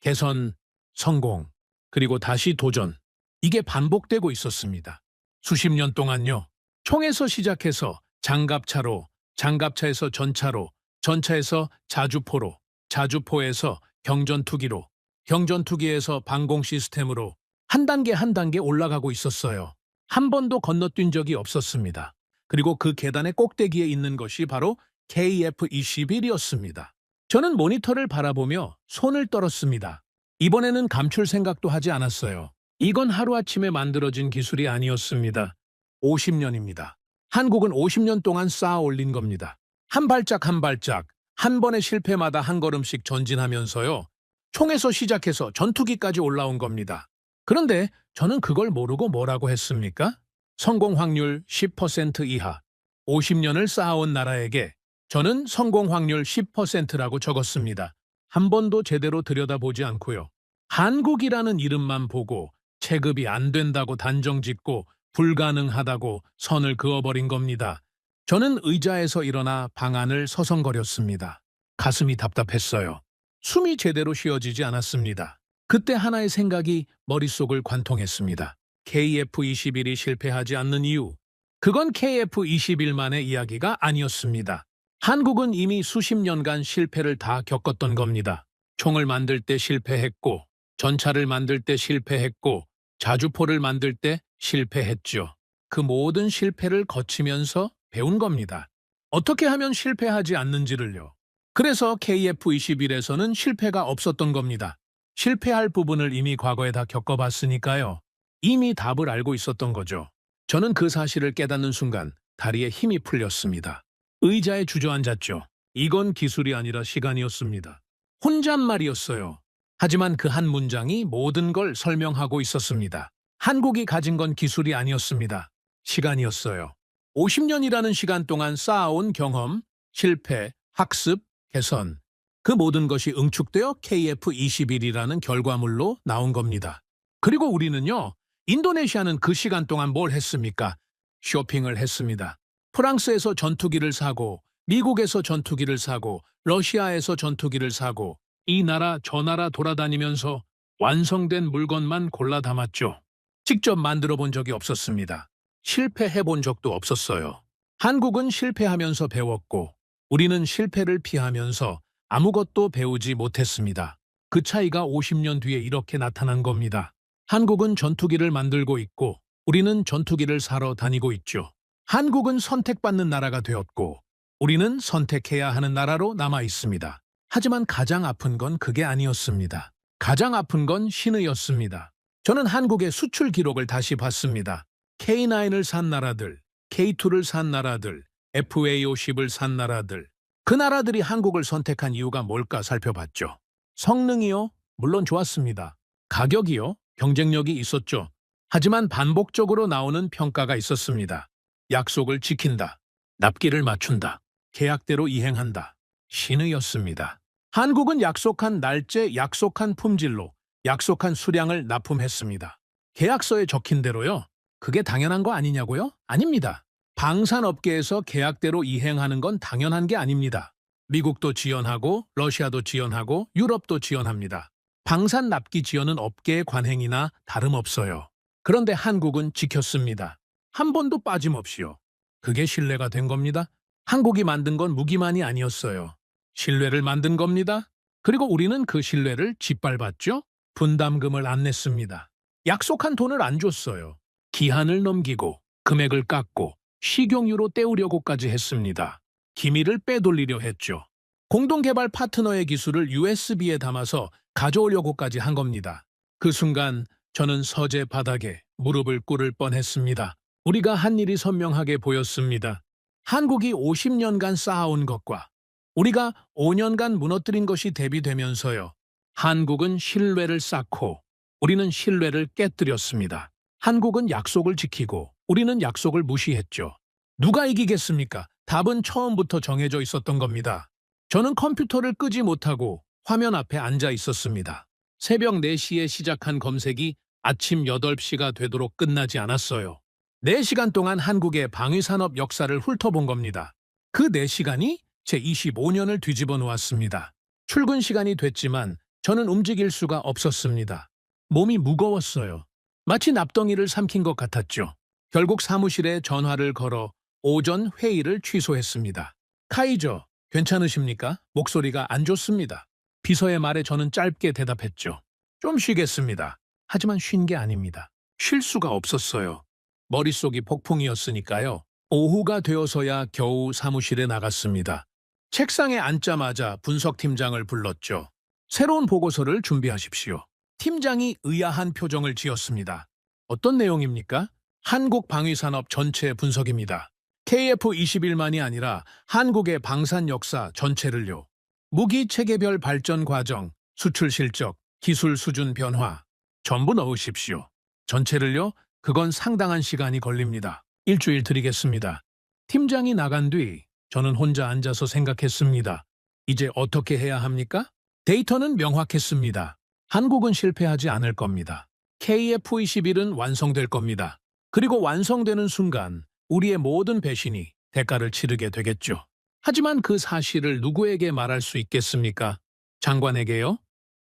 개선, 성공, 그리고 다시 도전. 이게 반복되고 있었습니다. 수십 년 동안요. 총에서 시작해서 장갑차로, 장갑차에서 전차로, 전차에서 자주포로, 자주포에서 경전투기로, 경전투기에서 방공 시스템으로 한 단계 한 단계 올라가고 있었어요. 한 번도 건너뛴 적이 없었습니다. 그리고 그 계단의 꼭대기에 있는 것이 바로 KF-21이었습니다. 저는 모니터를 바라보며 손을 떨었습니다. 이번에는 감출 생각도 하지 않았어요. 이건 하루아침에 만들어진 기술이 아니었습니다. 50년입니다. 한국은 50년 동안 쌓아 올린 겁니다. 한 발짝 한 발짝, 한 번의 실패마다 한 걸음씩 전진하면서요. 총에서 시작해서 전투기까지 올라온 겁니다. 그런데 저는 그걸 모르고 뭐라고 했습니까? 성공 확률 10% 이하, 50년을 쌓아온 나라에게 저는 성공 확률 10%라고 적었습니다. 한 번도 제대로 들여다보지 않고요. 한국이라는 이름만 보고 체급이 안 된다고 단정짓고 불가능하다고 선을 그어버린 겁니다. 저는 의자에서 일어나 방안을 서성거렸습니다. 가슴이 답답했어요. 숨이 제대로 쉬어지지 않았습니다. 그때 하나의 생각이 머릿속을 관통했습니다. KF-21이 실패하지 않는 이유. 그건 KF-21만의 이야기가 아니었습니다. 한국은 이미 수십 년간 실패를 다 겪었던 겁니다. 총을 만들 때 실패했고, 전차를 만들 때 실패했고, 자주포를 만들 때 실패했죠. 그 모든 실패를 거치면서 배운 겁니다. 어떻게 하면 실패하지 않는지를요. 그래서 KF-21에서는 실패가 없었던 겁니다. 실패할 부분을 이미 과거에 다 겪어봤으니까요. 이미 답을 알고 있었던 거죠. 저는 그 사실을 깨닫는 순간 다리에 힘이 풀렸습니다. 의자에 주저앉았죠. 이건 기술이 아니라 시간이었습니다. 혼잣말이었어요. 하지만 그 한 문장이 모든 걸 설명하고 있었습니다. 한국이 가진 건 기술이 아니었습니다. 시간이었어요. 50년이라는 시간 동안 쌓아온 경험, 실패, 학습, 개선. 그 모든 것이 응축되어 KF-21이라는 결과물로 나온 겁니다. 그리고 우리는요, 인도네시아는 그 시간 동안 뭘 했습니까? 쇼핑을 했습니다. 프랑스에서 전투기를 사고, 미국에서 전투기를 사고, 러시아에서 전투기를 사고, 이 나라 저 나라 돌아다니면서 완성된 물건만 골라 담았죠. 직접 만들어 본 적이 없었습니다. 실패해 본 적도 없었어요. 한국은 실패하면서 배웠고, 우리는 실패를 피하면서 아무것도 배우지 못했습니다. 그 차이가 50년 뒤에 이렇게 나타난 겁니다. 한국은 전투기를 만들고 있고 우리는 전투기를 사러 다니고 있죠. 한국은 선택받는 나라가 되었고 우리는 선택해야 하는 나라로 남아 있습니다. 하지만 가장 아픈 건 그게 아니었습니다. 가장 아픈 건 신의였습니다. 저는 한국의 수출 기록을 다시 봤습니다. K9을 산 나라들, K2를 산 나라들, FA50을 산 나라들, 그 나라들이 한국을 선택한 이유가 뭘까 살펴봤죠. 성능이요? 물론 좋았습니다. 가격이요? 경쟁력이 있었죠. 하지만 반복적으로 나오는 평가가 있었습니다. 약속을 지킨다. 납기를 맞춘다. 계약대로 이행한다. 신의였습니다. 한국은 약속한 날짜, 약속한 품질로, 약속한 수량을 납품했습니다. 계약서에 적힌 대로요. 그게 당연한 거 아니냐고요? 아닙니다. 방산업계에서 계약대로 이행하는 건 당연한 게 아닙니다. 미국도 지원하고 러시아도 지원하고 유럽도 지원합니다. 방산 납기 지원은 업계의 관행이나 다름없어요. 그런데 한국은 지켰습니다. 한 번도 빠짐없이요. 그게 신뢰가 된 겁니다. 한국이 만든 건 무기만이 아니었어요. 신뢰를 만든 겁니다. 그리고 우리는 그 신뢰를 짓밟았죠. 분담금을 안 냈습니다. 약속한 돈을 안 줬어요. 기한을 넘기고 금액을 깎고 식용유로 때우려고까지 했습니다. 기밀을 빼돌리려 했죠. 공동개발 파트너의 기술을 USB에 담아서 가져오려고까지 한 겁니다. 그 순간 저는 서재 바닥에 무릎을 꿇을 뻔했습니다. 우리가 한 일이 선명하게 보였습니다. 한국이 50년간 쌓아온 것과 우리가 5년간 무너뜨린 것이 대비되면서요. 한국은 신뢰를 쌓고 우리는 신뢰를 깨뜨렸습니다. 한국은 약속을 지키고 우리는 약속을 무시했죠. 누가 이기겠습니까? 답은 처음부터 정해져 있었던 겁니다. 저는 컴퓨터를 끄지 못하고 화면 앞에 앉아 있었습니다. 새벽 4시에 시작한 검색이 아침 8시가 되도록 끝나지 않았어요. 4시간 동안 한국의 방위산업 역사를 훑어본 겁니다. 그 4시간이 제 25년을 뒤집어 놓았습니다. 출근 시간이 됐지만 저는 움직일 수가 없었습니다. 몸이 무거웠어요. 마치 납덩이를 삼킨 것 같았죠. 결국 사무실에 전화를 걸어 오전 회의를 취소했습니다. 카이저, 괜찮으십니까? 목소리가 안 좋습니다. 비서의 말에 저는 짧게 대답했죠. 좀 쉬겠습니다. 하지만 쉰 게 아닙니다. 쉴 수가 없었어요. 머릿속이 폭풍이었으니까요. 오후가 되어서야 겨우 사무실에 나갔습니다. 책상에 앉자마자 분석팀장을 불렀죠. 새로운 보고서를 준비하십시오. 팀장이 의아한 표정을 지었습니다. 어떤 내용입니까? 한국 방위산업 전체 분석입니다. KF-21만이 아니라 한국의 방산 역사 전체를요. 무기 체계별 발전 과정, 수출 실적, 기술 수준 변화 전부 넣으십시오. 전체를요? 그건 상당한 시간이 걸립니다. 일주일 드리겠습니다. 팀장이 나간 뒤 저는 혼자 앉아서 생각했습니다. 이제 어떻게 해야 합니까? 데이터는 명확했습니다. 한국은 실패하지 않을 겁니다. KF-21은 완성될 겁니다. 그리고 완성되는 순간 우리의 모든 배신이 대가를 치르게 되겠죠. 하지만 그 사실을 누구에게 말할 수 있겠습니까? 장관에게요?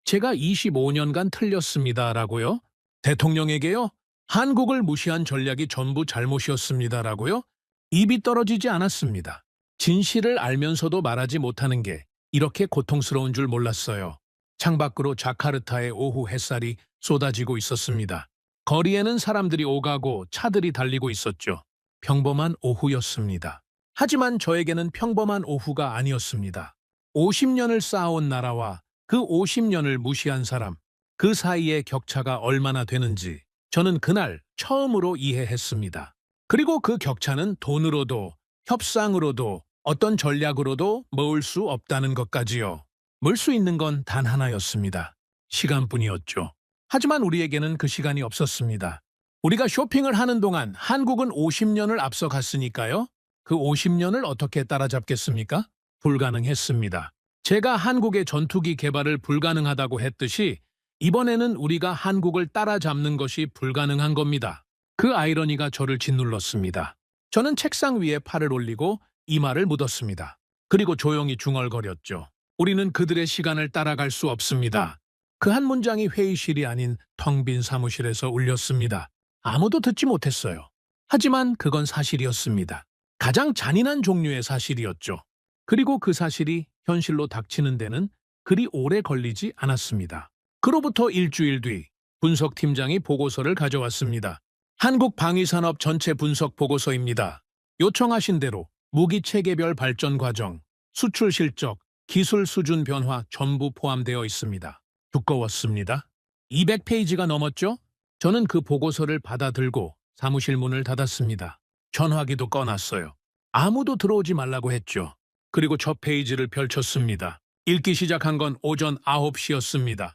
제가 25년간 틀렸습니다라고요? 대통령에게요? 한국을 무시한 전략이 전부 잘못이었습니다라고요? 입이 떨어지지 않았습니다. 진실을 알면서도 말하지 못하는 게 이렇게 고통스러운 줄 몰랐어요. 창밖으로 자카르타의 오후 햇살이 쏟아지고 있었습니다. 거리에는 사람들이 오가고 차들이 달리고 있었죠. 평범한 오후였습니다. 하지만 저에게는 평범한 오후가 아니었습니다. 50년을 쌓아온 나라와 그 50년을 무시한 사람, 그 사이의 격차가 얼마나 되는지 저는 그날 처음으로 이해했습니다. 그리고 그 격차는 돈으로도, 협상으로도, 어떤 전략으로도 모을 수 없다는 것까지요. 물 수 있는 건 단 하나였습니다. 시간뿐이었죠. 하지만 우리에게는 그 시간이 없었습니다. 우리가 쇼핑을 하는 동안 한국은 50년을 앞서갔으니까요. 그 50년을 어떻게 따라잡겠습니까? 불가능했습니다. 제가 한국의 전투기 개발을 불가능하다고 했듯이 이번에는 우리가 한국을 따라잡는 것이 불가능한 겁니다. 그 아이러니가 저를 짓눌렀습니다. 저는 책상 위에 팔을 올리고 이마를 묻었습니다. 그리고 조용히 중얼거렸죠. 우리는 그들의 시간을 따라갈 수 없습니다. 그 한 문장이 회의실이 아닌 텅 빈 사무실에서 울렸습니다. 아무도 듣지 못했어요. 하지만 그건 사실이었습니다. 가장 잔인한 종류의 사실이었죠. 그리고 그 사실이 현실로 닥치는 데는 그리 오래 걸리지 않았습니다. 그로부터 일주일 뒤 분석팀장이 보고서를 가져왔습니다. 한국 방위산업 전체 분석 보고서입니다. 요청하신 대로 무기 체계별 발전 과정, 수출 실적, 기술 수준 변화 전부 포함되어 있습니다. 두꺼웠습니다. 200페이지가 넘었죠? 저는 그 보고서를 받아들고 사무실 문을 닫았습니다. 전화기도 꺼놨어요. 아무도 들어오지 말라고 했죠. 그리고 첫 페이지를 펼쳤습니다. 읽기 시작한 건 오전 9시였습니다.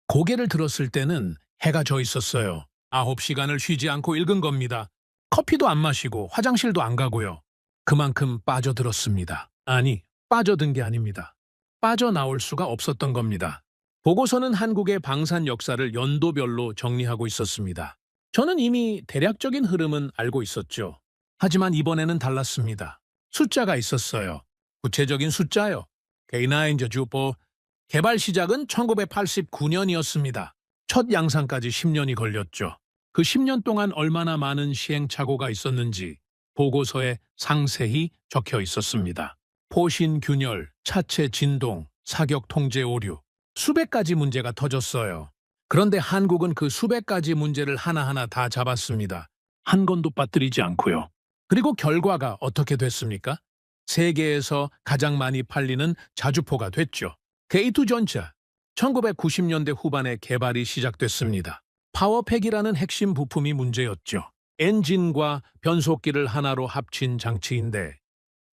고개를 들었을 때는 해가 져 있었어요. 9시간을 쉬지 않고 읽은 겁니다. 커피도 안 마시고 화장실도 안 가고요. 그만큼 빠져들었습니다. 아니, 빠져든 게 아닙니다. 빠져나올 수가 없었던 겁니다. 보고서는 한국의 방산 역사를 연도별로 정리하고 있었습니다. 저는 이미 대략적인 흐름은 알고 있었죠. 하지만 이번에는 달랐습니다. 숫자가 있었어요. 구체적인 숫자요. K9 주포 개발 시작은 1989년이었습니다. 첫 양산까지 10년이 걸렸죠. 그 10년 동안 얼마나 많은 시행착오가 있었는지 보고서에 상세히 적혀 있었습니다. 포신 균열, 차체 진동, 사격 통제 오류, 수백 가지 문제가 터졌어요. 그런데 한국은 그 수백 가지 문제를 하나하나 다 잡았습니다. 한 건도 빠뜨리지 않고요. 그리고 결과가 어떻게 됐습니까? 세계에서 가장 많이 팔리는 자주포가 됐죠. K2 전차, 1990년대 후반에 개발이 시작됐습니다. 파워팩이라는 핵심 부품이 문제였죠. 엔진과 변속기를 하나로 합친 장치인데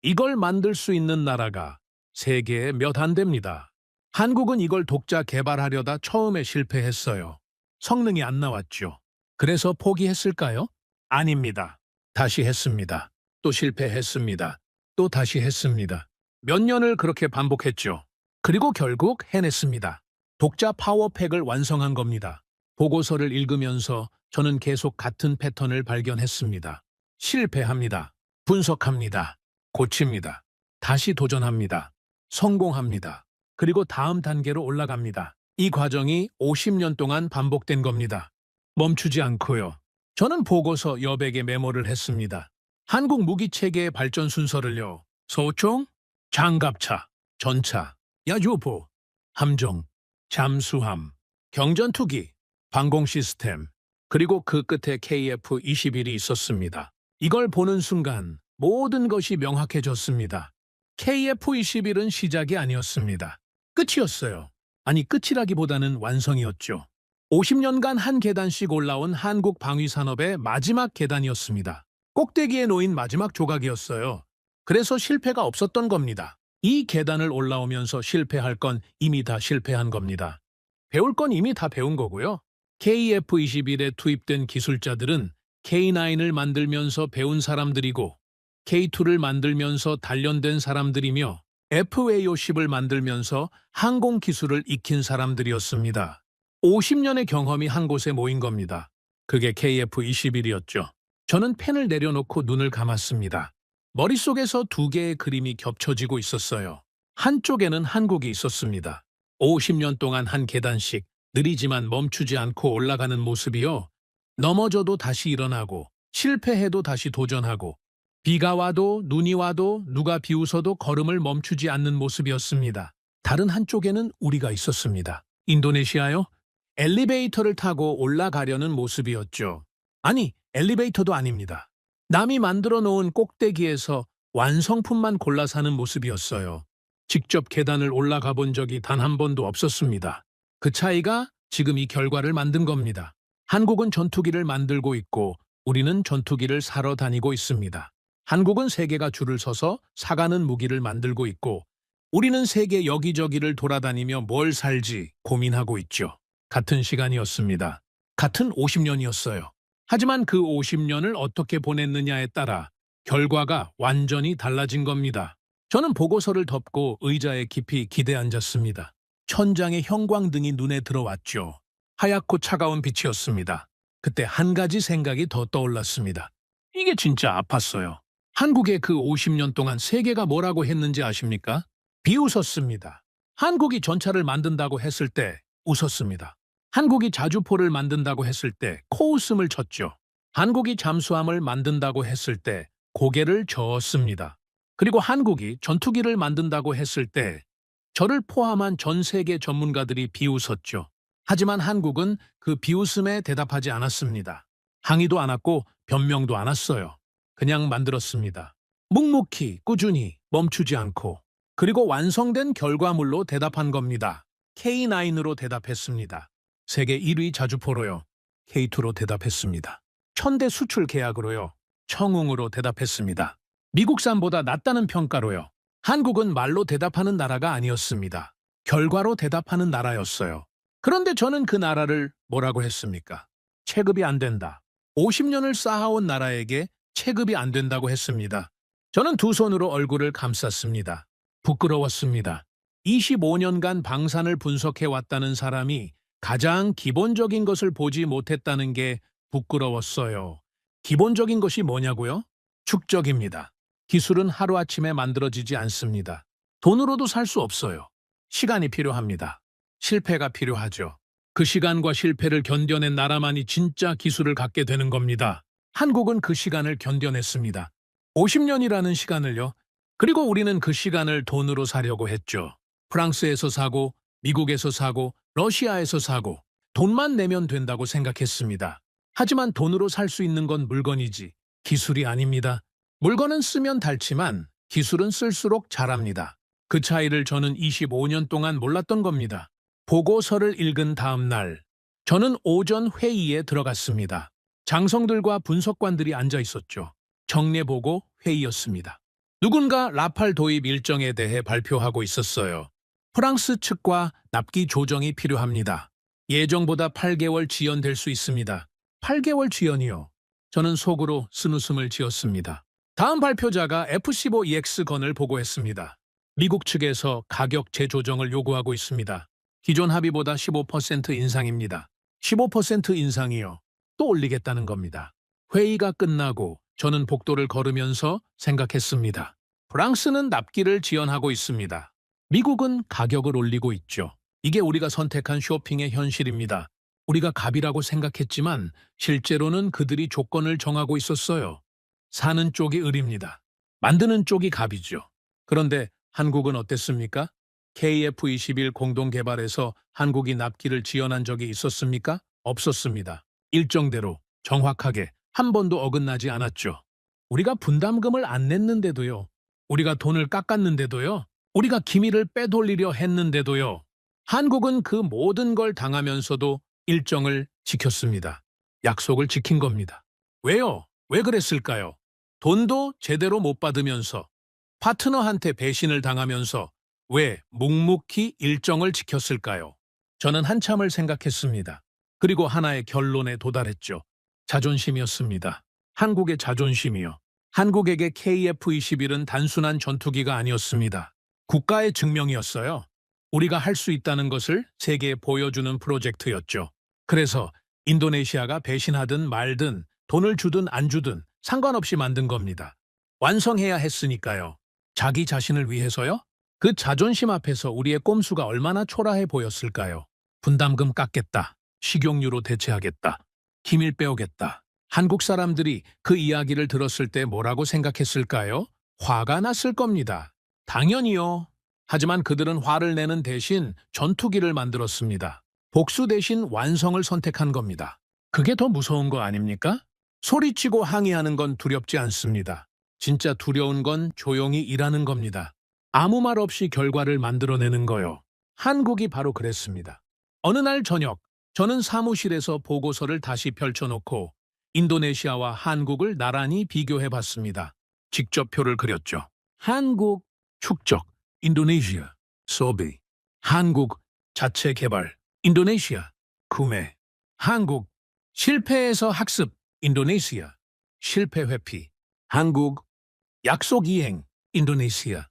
이걸 만들 수 있는 나라가 세계에 몇 안 됩니다. 한국은 이걸 독자 개발하려다 처음에 실패했어요. 성능이 안 나왔죠. 그래서 포기했을까요? 아닙니다. 다시 했습니다. 또 실패했습니다. 또 다시 했습니다. 몇 년을 그렇게 반복했죠. 그리고 결국 해냈습니다. 독자 파워팩을 완성한 겁니다. 보고서를 읽으면서 저는 계속 같은 패턴을 발견했습니다. 실패합니다. 분석합니다. 고칩니다. 다시 도전합니다. 성공합니다. 그리고 다음 단계로 올라갑니다. 이 과정이 50년 동안 반복된 겁니다. 멈추지 않고요. 저는 보고서 여백에 메모를 했습니다. 한국 무기체계의 발전 순서를요. 소총, 장갑차, 전차, 야주포, 함정, 잠수함, 경전투기, 방공 시스템, 그리고 그 끝에 KF-21이 있었습니다. 이걸 보는 순간 모든 것이 명확해졌습니다. KF-21은 시작이 아니었습니다. 끝이었어요. 아니, 끝이라기보다는 완성이었죠. 50년간 한 계단씩 올라온 한국 방위산업의 마지막 계단이었습니다. 꼭대기에 놓인 마지막 조각이었어요. 그래서 실패가 없었던 겁니다. 이 계단을 올라오면서 실패할 건 이미 다 실패한 겁니다. 배울 건 이미 다 배운 거고요. KF-21에 투입된 기술자들은 K9을 만들면서 배운 사람들이고 K2를 만들면서 단련된 사람들이며 FA-50을 만들면서 항공 기술을 익힌 사람들이었습니다. 50년의 경험이 한 곳에 모인 겁니다. 그게 KF-21이었죠. 저는 펜을 내려놓고 눈을 감았습니다. 머릿속에서 두 개의 그림이 겹쳐지고 있었어요. 한쪽에는 한국이 있었습니다. 50년 동안 한 계단씩 느리지만 멈추지 않고 올라가는 모습이요. 넘어져도 다시 일어나고 실패해도 다시 도전하고 비가 와도 눈이 와도 누가 비웃어도 걸음을 멈추지 않는 모습이었습니다. 다른 한쪽에는 우리가 있었습니다. 인도네시아요? 엘리베이터를 타고 올라가려는 모습이었죠. 아니, 엘리베이터도 아닙니다. 남이 만들어 놓은 꼭대기에서 완성품만 골라 사는 모습이었어요. 직접 계단을 올라가 본 적이 단 한 번도 없었습니다. 그 차이가 지금 이 결과를 만든 겁니다. 한국은 전투기를 만들고 있고 우리는 전투기를 사러 다니고 있습니다. 한국은 세계가 줄을 서서 사가는 무기를 만들고 있고 우리는 세계 여기저기를 돌아다니며 뭘 살지 고민하고 있죠. 같은 시간이었습니다. 같은 50년이었어요. 하지만 그 50년을 어떻게 보냈느냐에 따라 결과가 완전히 달라진 겁니다. 저는 보고서를 덮고 의자에 깊이 기대 앉았습니다. 천장에 형광등이 눈에 들어왔죠. 하얗고 차가운 빛이었습니다. 그때 한 가지 생각이 더 떠올랐습니다. 이게 진짜 아팠어요. 한국의 그 50년 동안 세계가 뭐라고 했는지 아십니까? 비웃었습니다. 한국이 전차를 만든다고 했을 때 웃었습니다. 한국이 자주포를 만든다고 했을 때 코웃음을 쳤죠. 한국이 잠수함을 만든다고 했을 때 고개를 저었습니다. 그리고 한국이 전투기를 만든다고 했을 때 저를 포함한 전 세계 전문가들이 비웃었죠. 하지만 한국은 그 비웃음에 대답하지 않았습니다. 항의도 않았고 변명도 않았어요. 그냥 만들었습니다. 묵묵히 꾸준히 멈추지 않고 그리고 완성된 결과물로 대답한 겁니다. K9으로 대답했습니다. 세계 1위 자주포로요. K2로 대답했습니다. 천대 수출 계약으로요. 청웅으로 대답했습니다. 미국산보다 낫다는 평가로요. 한국은 말로 대답하는 나라가 아니었습니다. 결과로 대답하는 나라였어요. 그런데 저는 그 나라를 뭐라고 했습니까? 체급이 안 된다. 50년을 쌓아온 나라에게 체급이 안 된다고 했습니다. 저는 두 손으로 얼굴을 감쌌습니다. 부끄러웠습니다. 25년간 방산을 분석해왔다는 사람이 가장 기본적인 것을 보지 못했다는 게 부끄러웠어요. 기본적인 것이 뭐냐고요? 축적입니다. 기술은 하루아침에 만들어지지 않습니다. 돈으로도 살 수 없어요. 시간이 필요합니다. 실패가 필요하죠. 그 시간과 실패를 견뎌낸 나라만이 진짜 기술을 갖게 되는 겁니다. 한국은 그 시간을 견뎌냈습니다. 50년이라는 시간을요. 그리고 우리는 그 시간을 돈으로 사려고 했죠. 프랑스에서 사고, 미국에서 사고, 러시아에서 사고, 돈만 내면 된다고 생각했습니다. 하지만 돈으로 살 수 있는 건 물건이지 기술이 아닙니다. 물건은 쓰면 닳지만 기술은 쓸수록 자랍니다. 그 차이를 저는 25년 동안 몰랐던 겁니다. 보고서를 읽은 다음 날, 저는 오전 회의에 들어갔습니다. 장성들과 분석관들이 앉아 있었죠. 정례보고 회의였습니다. 누군가 라팔 도입 일정에 대해 발표하고 있었어요. 프랑스 측과 납기 조정이 필요합니다. 예정보다 8개월 지연될 수 있습니다. 8개월 지연이요. 저는 속으로 쓴웃음을 지었습니다. 다음 발표자가 F-15EX건을 보고했습니다. 미국 측에서 가격 재조정을 요구하고 있습니다. 기존 합의보다 15% 인상입니다. 15% 인상이요. 또 올리겠다는 겁니다. 회의가 끝나고 저는 복도를 걸으면서 생각했습니다. 프랑스는 납기를 지원하고 있습니다. 미국은 가격을 올리고 있죠. 이게 우리가 선택한 쇼핑의 현실입니다. 우리가 갑이라고 생각했지만 실제로는 그들이 조건을 정하고 있었어요. 사는 쪽이 을입니다. 만드는 쪽이 갑이죠. 그런데 한국은 어땠습니까? KF-21 공동개발에서 한국이 납기를 지원한 적이 있었습니까? 없었습니다. 일정대로 정확하게 한 번도 어긋나지 않았죠. 우리가 분담금을 안 냈는데도요. 우리가 돈을 깎았는데도요. 우리가 기밀을 빼돌리려 했는데도요. 한국은 그 모든 걸 당하면서도 일정을 지켰습니다. 약속을 지킨 겁니다. 왜요? 왜 그랬을까요? 돈도 제대로 못 받으면서 파트너한테 배신을 당하면서 왜 묵묵히 일정을 지켰을까요? 저는 한참을 생각했습니다. 그리고 하나의 결론에 도달했죠. 자존심이었습니다. 한국의 자존심이요. 한국에게 KF-21은 단순한 전투기가 아니었습니다. 국가의 증명이었어요. 우리가 할 수 있다는 것을 세계에 보여주는 프로젝트였죠. 그래서 인도네시아가 배신하든 말든 돈을 주든 안 주든 상관없이 만든 겁니다. 완성해야 했으니까요. 자기 자신을 위해서요? 그 자존심 앞에서 우리의 꼼수가 얼마나 초라해 보였을까요? 분담금 깎겠다. 식용유로 대체하겠다. 기밀 빼오겠다. 한국 사람들이 그 이야기를 들었을 때 뭐라고 생각했을까요? 화가 났을 겁니다. 당연히요. 하지만 그들은 화를 내는 대신 전투기를 만들었습니다. 복수 대신 완성을 선택한 겁니다. 그게 더 무서운 거 아닙니까? 소리치고 항의하는 건 두렵지 않습니다. 진짜 두려운 건 조용히 일하는 겁니다. 아무 말 없이 결과를 만들어내는 거요. 한국이 바로 그랬습니다. 어느 날 저녁, 저는 사무실에서 보고서를 다시 펼쳐놓고 인도네시아와 한국을 나란히 비교해봤습니다. 직접 표를 그렸죠. 한국, 축적, 인도네시아, 소비. 한국, 자체 개발, 인도네시아, 구매. 한국, 실패에서 학습, 인도네시아, 실패 회피. 한국, 약속 이행, 인도네시아,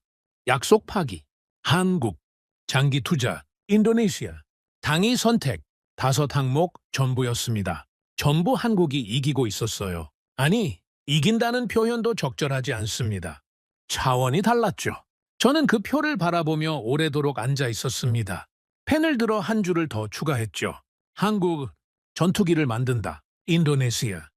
약속 파기. 한국, 장기 투자, 인도네시아, 당위 선택, 5항목 전부였습니다. 전부 한국이 이기고 있었어요. 아니, 이긴다는 표현도 적절하지 않습니다. 차원이 달랐죠. 저는 그 표를 바라보며 오래도록 앉아 있었습니다. 펜을 들어 한 줄을 더 추가했죠. 한국, 전투기를 만든다. 인도네시아,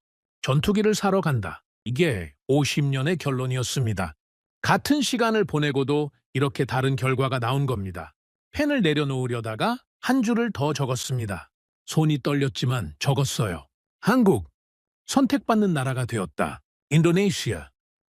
전투기를 사러 간다. 이게 50년의 결론이었습니다. 같은 시간을 보내고도 이렇게 다른 결과가 나온 겁니다. 펜을 내려놓으려다가 한 줄을 더 적었습니다. 손이 떨렸지만 적었어요. 한국, 선택받는 나라가 되었다. 인도네시아,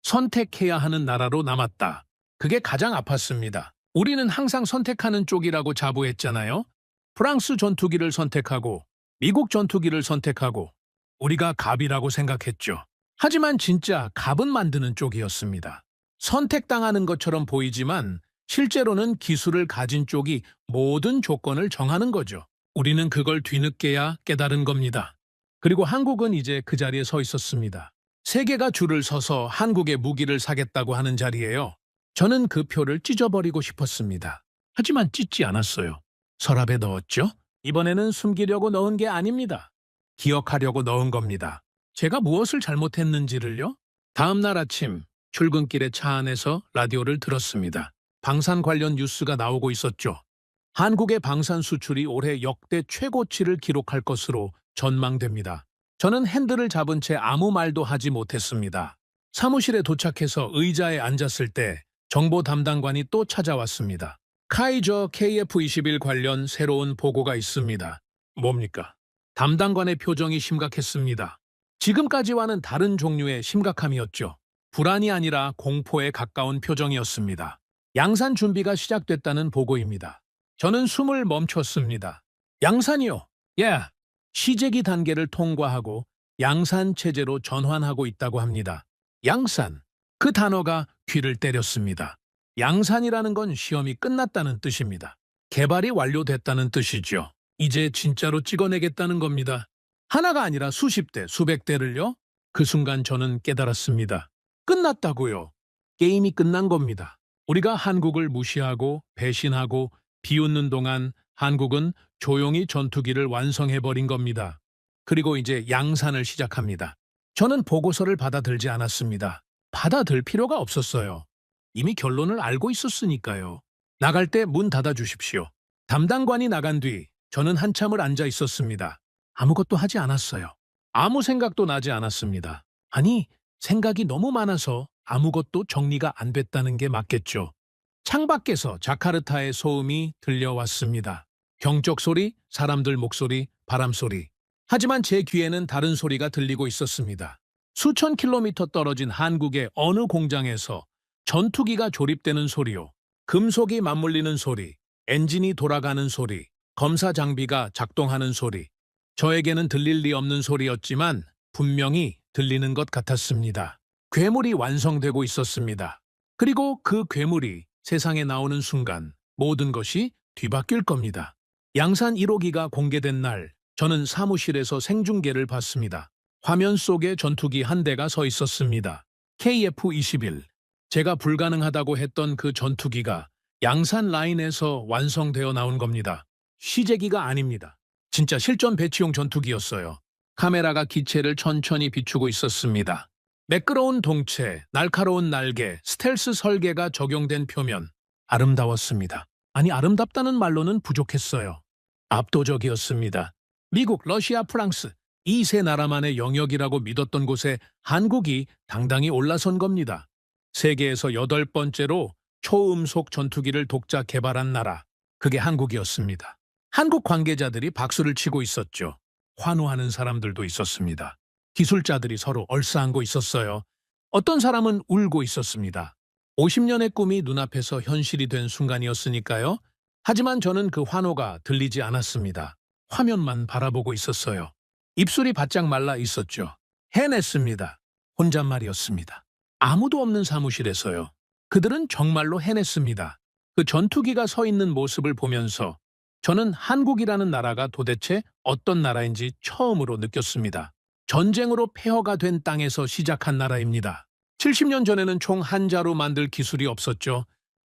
선택해야 하는 나라로 남았다. 그게 가장 아팠습니다. 우리는 항상 선택하는 쪽이라고 자부했잖아요. 프랑스 전투기를 선택하고 미국 전투기를 선택하고 우리가 갑이라고 생각했죠. 하지만 진짜 갑은 만드는 쪽이었습니다. 선택당하는 것처럼 보이지만 실제로는 기술을 가진 쪽이 모든 조건을 정하는 거죠. 우리는 그걸 뒤늦게야 깨달은 겁니다. 그리고 한국은 이제 그 자리에 서 있었습니다. 세계가 줄을 서서 한국의 무기를 사겠다고 하는 자리예요. 저는 그 표를 찢어버리고 싶었습니다. 하지만 찢지 않았어요. 서랍에 넣었죠? 이번에는 숨기려고 넣은 게 아닙니다. 기억하려고 넣은 겁니다. 제가 무엇을 잘못했는지를요? 다음 날 아침 출근길에 차 안에서 라디오를 들었습니다. 방산 관련 뉴스가 나오고 있었죠. 한국의 방산 수출이 올해 역대 최고치를 기록할 것으로 전망됩니다. 저는 핸들을 잡은 채 아무 말도 하지 못했습니다. 사무실에 도착해서 의자에 앉았을 때 정보 담당관이 또 찾아왔습니다. 카이저 KF-21 관련 새로운 보고가 있습니다. 뭡니까? 담당관의 표정이 심각했습니다. 지금까지와는 다른 종류의 심각함이었죠. 불안이 아니라 공포에 가까운 표정이었습니다. 양산 준비가 시작됐다는 보고입니다. 저는 숨을 멈췄습니다. 양산이요? 예. 시제기 단계를 통과하고 양산 체제로 전환하고 있다고 합니다. 양산. 그 단어가 귀를 때렸습니다. 양산이라는 건 시험이 끝났다는 뜻입니다. 개발이 완료됐다는 뜻이죠. 이제 진짜로 찍어내겠다는 겁니다. 하나가 아니라 수십 대, 수백 대를요? 그 순간 저는 깨달았습니다. 끝났다고요. 게임이 끝난 겁니다. 우리가 한국을 무시하고 배신하고 비웃는 동안 한국은 조용히 전투기를 완성해버린 겁니다. 그리고 이제 양산을 시작합니다. 저는 보고서를 받아들지 않았습니다. 받아들 필요가 없었어요. 이미 결론을 알고 있었으니까요. 나갈 때 문 닫아 주십시오. 담당관이 나간 뒤 저는 한참을 앉아 있었습니다. 아무것도 하지 않았어요. 아무 생각도 나지 않았습니다. 아니, 생각이 너무 많아서 아무것도 정리가 안 됐다는 게 맞겠죠. 창밖에서 자카르타의 소음이 들려왔습니다. 경적 소리, 사람들 목소리, 바람 소리. 하지만 제 귀에는 다른 소리가 들리고 있었습니다. 수천 킬로미터 떨어진 한국의 어느 공장에서 전투기가 조립되는 소리요. 금속이 맞물리는 소리, 엔진이 돌아가는 소리, 검사 장비가 작동하는 소리. 저에게는 들릴 리 없는 소리였지만 분명히 들리는 것 같았습니다. 괴물이 완성되고 있었습니다. 그리고 그 괴물이 세상에 나오는 순간 모든 것이 뒤바뀔 겁니다. 양산 1호기가 공개된 날, 저는 사무실에서 생중계를 봤습니다. 화면 속에 전투기 한 대가 서 있었습니다. KF-21. 제가 불가능하다고 했던 그 전투기가 양산 라인에서 완성되어 나온 겁니다. 시제기가 아닙니다. 진짜 실전 배치용 전투기였어요. 카메라가 기체를 천천히 비추고 있었습니다. 매끄러운 동체, 날카로운 날개, 스텔스 설계가 적용된 표면. 아름다웠습니다. 아니, 아름답다는 말로는 부족했어요. 압도적이었습니다. 미국, 러시아, 프랑스, 이 세 나라만의 영역이라고 믿었던 곳에 한국이 당당히 올라선 겁니다. 세계에서 8번째로 초음속 전투기를 독자 개발한 나라, 그게 한국이었습니다. 한국 관계자들이 박수를 치고 있었죠. 환호하는 사람들도 있었습니다. 기술자들이 서로 얼싸안고 있었어요. 어떤 사람은 울고 있었습니다. 50년의 꿈이 눈앞에서 현실이 된 순간이었으니까요. 하지만 저는 그 환호가 들리지 않았습니다. 화면만 바라보고 있었어요. 입술이 바짝 말라 있었죠. 해냈습니다. 혼잣말이었습니다. 아무도 없는 사무실에서요. 그들은 정말로 해냈습니다. 그 전투기가 서 있는 모습을 보면서 저는 한국이라는 나라가 도대체 어떤 나라인지 처음으로 느꼈습니다. 전쟁으로 폐허가 된 땅에서 시작한 나라입니다. 70년 전에는 총 한 자루 만들 기술이 없었죠.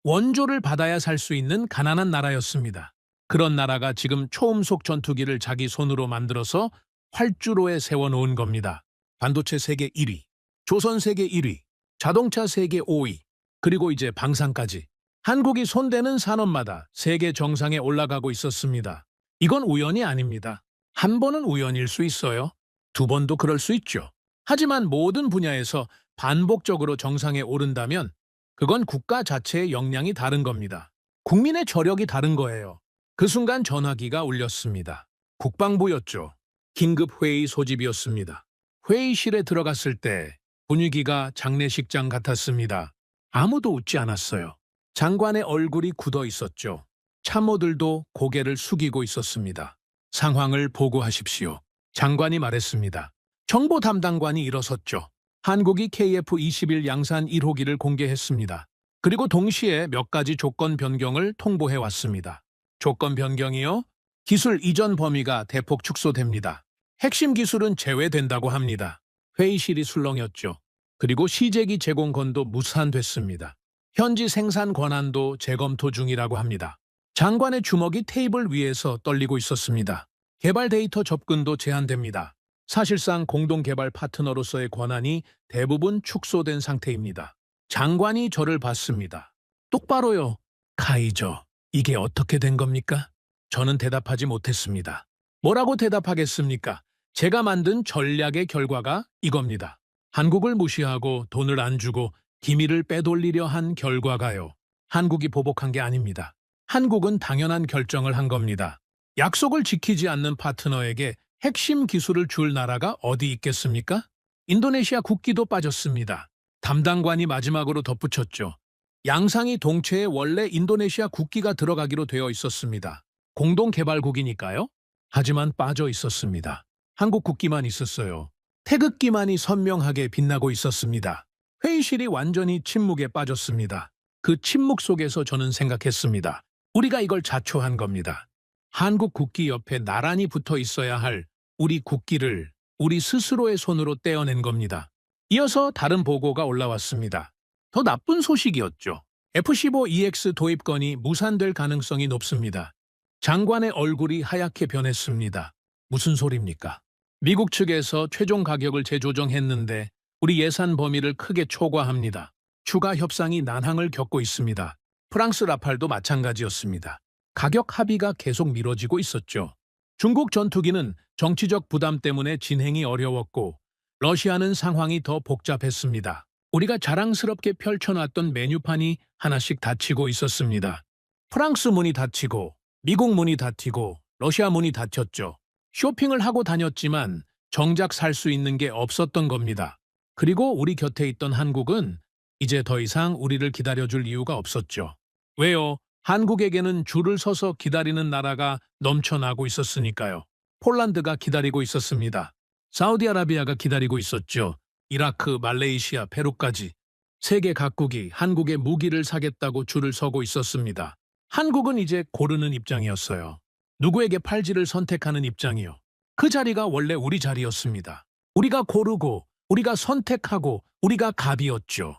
원조를 받아야 살 수 있는 가난한 나라였습니다. 그런 나라가 지금 초음속 전투기를 자기 손으로 만들어서 활주로에 세워놓은 겁니다. 반도체 세계 1위, 조선 세계 1위, 자동차 세계 5위, 그리고 이제 방산까지. 한국이 손대는 산업마다 세계 정상에 올라가고 있었습니다. 이건 우연이 아닙니다. 한 번은 우연일 수 있어요. 두 번도 그럴 수 있죠. 하지만 모든 분야에서 반복적으로 정상에 오른다면 그건 국가 자체의 역량이 다른 겁니다. 국민의 저력이 다른 거예요. 그 순간 전화기가 울렸습니다. 국방부였죠. 긴급회의 소집이었습니다. 회의실에 들어갔을 때 분위기가 장례식장 같았습니다. 아무도 웃지 않았어요. 장관의 얼굴이 굳어 있었죠. 참모들도 고개를 숙이고 있었습니다. 상황을 보고하십시오. 장관이 말했습니다. 정보 담당관이 일어섰죠. 한국이 KF-21 양산 1호기를 공개했습니다. 그리고 동시에 몇 가지 조건 변경을 통보해 왔습니다. 조건 변경이요? 기술 이전 범위가 대폭 축소됩니다. 핵심 기술은 제외된다고 합니다. 회의실이 술렁였죠. 그리고 시제기 제공권도 무산됐습니다. 현지 생산 권한도 재검토 중이라고 합니다. 장관의 주먹이 테이블 위에서 떨리고 있었습니다. 개발 데이터 접근도 제한됩니다. 사실상 공동개발 파트너로서의 권한이 대부분 축소된 상태입니다. 장관이 저를 봤습니다. 똑바로요. 카이저, 이게 어떻게 된 겁니까? 저는 대답하지 못했습니다. 뭐라고 대답하겠습니까? 제가 만든 전략의 결과가 이겁니다. 한국을 무시하고 돈을 안 주고 기밀을 빼돌리려 한 결과가요. 한국이 보복한 게 아닙니다. 한국은 당연한 결정을 한 겁니다. 약속을 지키지 않는 파트너에게 핵심 기술을 줄 나라가 어디 있겠습니까? 인도네시아 국기도 빠졌습니다. 담당관이 마지막으로 덧붙였죠. 양상이 동체에 원래 인도네시아 국기가 들어가기로 되어 있었습니다. 공동개발국이니까요. 하지만 빠져 있었습니다. 한국 국기만 있었어요. 태극기만이 선명하게 빛나고 있었습니다. 회의실이 완전히 침묵에 빠졌습니다. 그 침묵 속에서 저는 생각했습니다. 우리가 이걸 자초한 겁니다. 한국 국기 옆에 나란히 붙어 있어야 할 우리 국기를 우리 스스로의 손으로 떼어낸 겁니다. 이어서 다른 보고가 올라왔습니다. 더 나쁜 소식이었죠. F-15EX 도입건이 무산될 가능성이 높습니다. 장관의 얼굴이 하얗게 변했습니다. 무슨 소리입니까? 미국 측에서 최종 가격을 재조정했는데 우리 예산 범위를 크게 초과합니다. 추가 협상이 난항을 겪고 있습니다. 프랑스 라팔도 마찬가지였습니다. 가격 합의가 계속 미뤄지고 있었죠. 중국 전투기는 정치적 부담 때문에 진행이 어려웠고 러시아는 상황이 더 복잡했습니다. 우리가 자랑스럽게 펼쳐놨던 메뉴판이 하나씩 닫히고 있었습니다. 프랑스 문이 닫히고 미국 문이 닫히고 러시아 문이 닫혔죠. 쇼핑을 하고 다녔지만 정작 살 수 있는 게 없었던 겁니다. 그리고 우리 곁에 있던 한국은 이제 더 이상 우리를 기다려줄 이유가 없었죠. 왜요? 한국에게는 줄을 서서 기다리는 나라가 넘쳐나고 있었으니까요. 폴란드가 기다리고 있었습니다. 사우디아라비아가 기다리고 있었죠. 이라크, 말레이시아, 페루까지. 세계 각국이 한국의 무기를 사겠다고 줄을 서고 있었습니다. 한국은 이제 고르는 입장이었어요. 누구에게 팔지를 선택하는 입장이요. 그 자리가 원래 우리 자리였습니다. 우리가 고르고, 우리가 선택하고, 우리가 갑이었죠.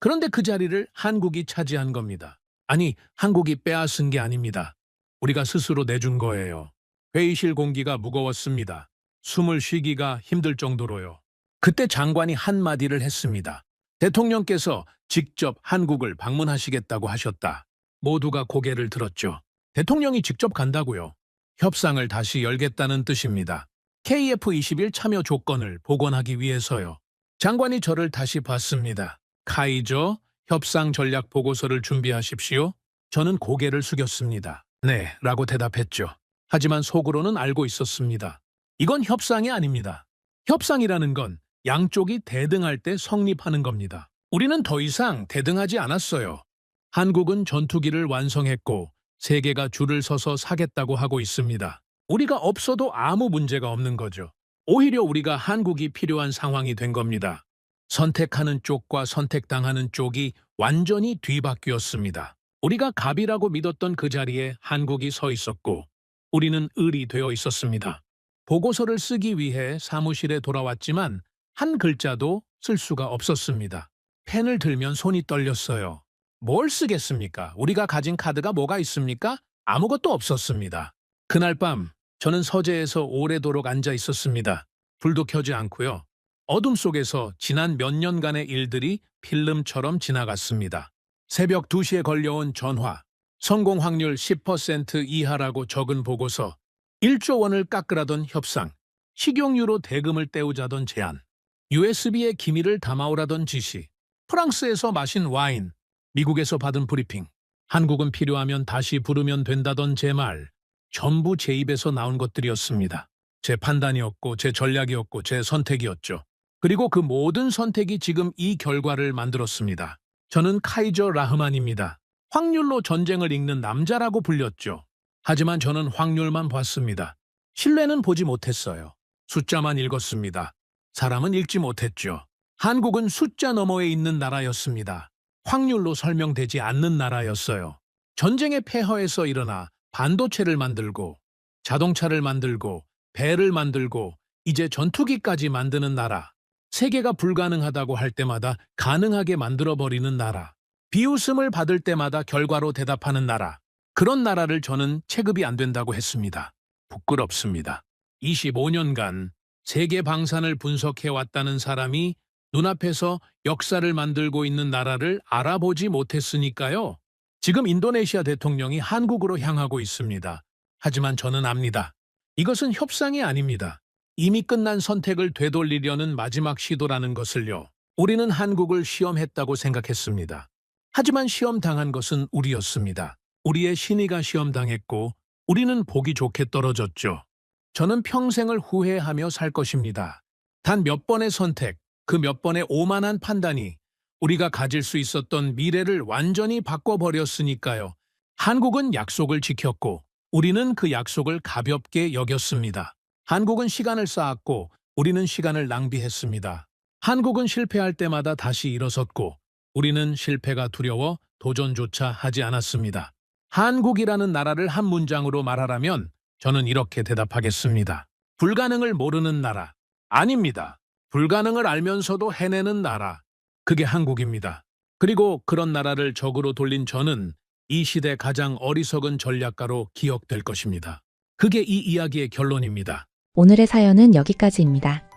그런데 그 자리를 한국이 차지한 겁니다. 아니, 한국이 빼앗은 게 아닙니다. 우리가 스스로 내준 거예요. 회의실 공기가 무거웠습니다. 숨을 쉬기가 힘들 정도로요. 그때 장관이 한마디를 했습니다. 대통령께서 직접 한국을 방문하시겠다고 하셨다. 모두가 고개를 들었죠. 대통령이 직접 간다고요. 협상을 다시 열겠다는 뜻입니다. KF-21 참여 조건을 복원하기 위해서요. 장관이 저를 다시 봤습니다. 카이저, 협상 전략 보고서를 준비하십시오. 저는 고개를 숙였습니다. 네, 라고 대답했죠. 하지만 속으로는 알고 있었습니다. 이건 협상이 아닙니다. 협상이라는 건 양쪽이 대등할 때 성립하는 겁니다. 우리는 더 이상 대등하지 않았어요. 한국은 전투기를 완성했고 세계가 줄을 서서 사겠다고 하고 있습니다. 우리가 없어도 아무 문제가 없는 거죠. 오히려 우리가 한국이 필요한 상황이 된 겁니다. 선택하는 쪽과 선택당하는 쪽이 완전히 뒤바뀌었습니다. 우리가 갑이라고 믿었던 그 자리에 한국이 서 있었고 우리는 을이 되어 있었습니다. 보고서를 쓰기 위해 사무실에 돌아왔지만 한 글자도 쓸 수가 없었습니다. 펜을 들면 손이 떨렸어요. 뭘 쓰겠습니까? 우리가 가진 카드가 뭐가 있습니까? 아무것도 없었습니다. 그날 밤 저는 서재에서 오래도록 앉아 있었습니다. 불도 켜지 않고요. 어둠 속에서 지난 몇 년간의 일들이 필름처럼 지나갔습니다. 새벽 2시에 걸려온 전화, 성공 확률 10% 이하라고 적은 보고서, 1조 원을 깎으라던 협상, 식용유로 대금을 때우자던 제안, USB에 기밀을 담아오라던 지시, 프랑스에서 마신 와인, 미국에서 받은 브리핑, 한국은 필요하면 다시 부르면 된다던 제 말, 전부 제 입에서 나온 것들이었습니다. 제 판단이었고 제 전략이었고 제 선택이었죠. 그리고 그 모든 선택이 지금 이 결과를 만들었습니다. 저는 카이저 라흐만입니다. 확률로 전쟁을 읽는 남자라고 불렸죠. 하지만 저는 확률만 봤습니다. 신뢰는 보지 못했어요. 숫자만 읽었습니다. 사람은 읽지 못했죠. 한국은 숫자 너머에 있는 나라였습니다. 확률로 설명되지 않는 나라였어요. 전쟁의 폐허에서 일어나 반도체를 만들고 자동차를 만들고 배를 만들고 이제 전투기까지 만드는 나라. 세계가 불가능하다고 할 때마다 가능하게 만들어버리는 나라. 비웃음을 받을 때마다 결과로 대답하는 나라. 그런 나라를 저는 체급이 안 된다고 했습니다. 부끄럽습니다. 25년간 세계 방산을 분석해왔다는 사람이 눈앞에서 역사를 만들고 있는 나라를 알아보지 못했으니까요. 지금 인도네시아 대통령이 한국으로 향하고 있습니다. 하지만 저는 압니다. 이것은 협상이 아닙니다. 이미 끝난 선택을 되돌리려는 마지막 시도라는 것을요. 우리는 한국을 시험했다고 생각했습니다. 하지만 시험당한 것은 우리였습니다. 우리의 신의가 시험당했고 우리는 보기 좋게 떨어졌죠. 저는 평생을 후회하며 살 것입니다. 단 몇 번의 선택, 그 몇 번의 오만한 판단이 우리가 가질 수 있었던 미래를 완전히 바꿔버렸으니까요. 한국은 약속을 지켰고 우리는 그 약속을 가볍게 여겼습니다. 한국은 시간을 쌓았고 우리는 시간을 낭비했습니다. 한국은 실패할 때마다 다시 일어섰고 우리는 실패가 두려워 도전조차 하지 않았습니다. 한국이라는 나라를 한 문장으로 말하라면 저는 이렇게 대답하겠습니다. 불가능을 모르는 나라. 아닙니다. 불가능을 알면서도 해내는 나라. 그게 한국입니다. 그리고 그런 나라를 적으로 돌린 저는 이 시대 가장 어리석은 전략가로 기억될 것입니다. 그게 이 이야기의 결론입니다. 오늘의 사연은 여기까지입니다.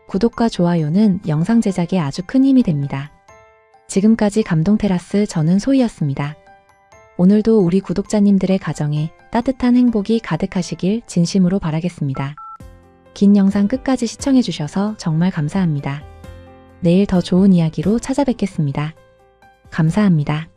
구독과 좋아요는 영상 제작에 아주 큰 힘이 됩니다. 지금까지 감동테라스 저는 소희였습니다. 오늘도 우리 구독자님들의 가정에 따뜻한 행복이 가득하시길 진심으로 바라겠습니다. 긴 영상 끝까지 시청해주셔서 정말 감사합니다. 내일 더 좋은 이야기로 찾아뵙겠습니다. 감사합니다.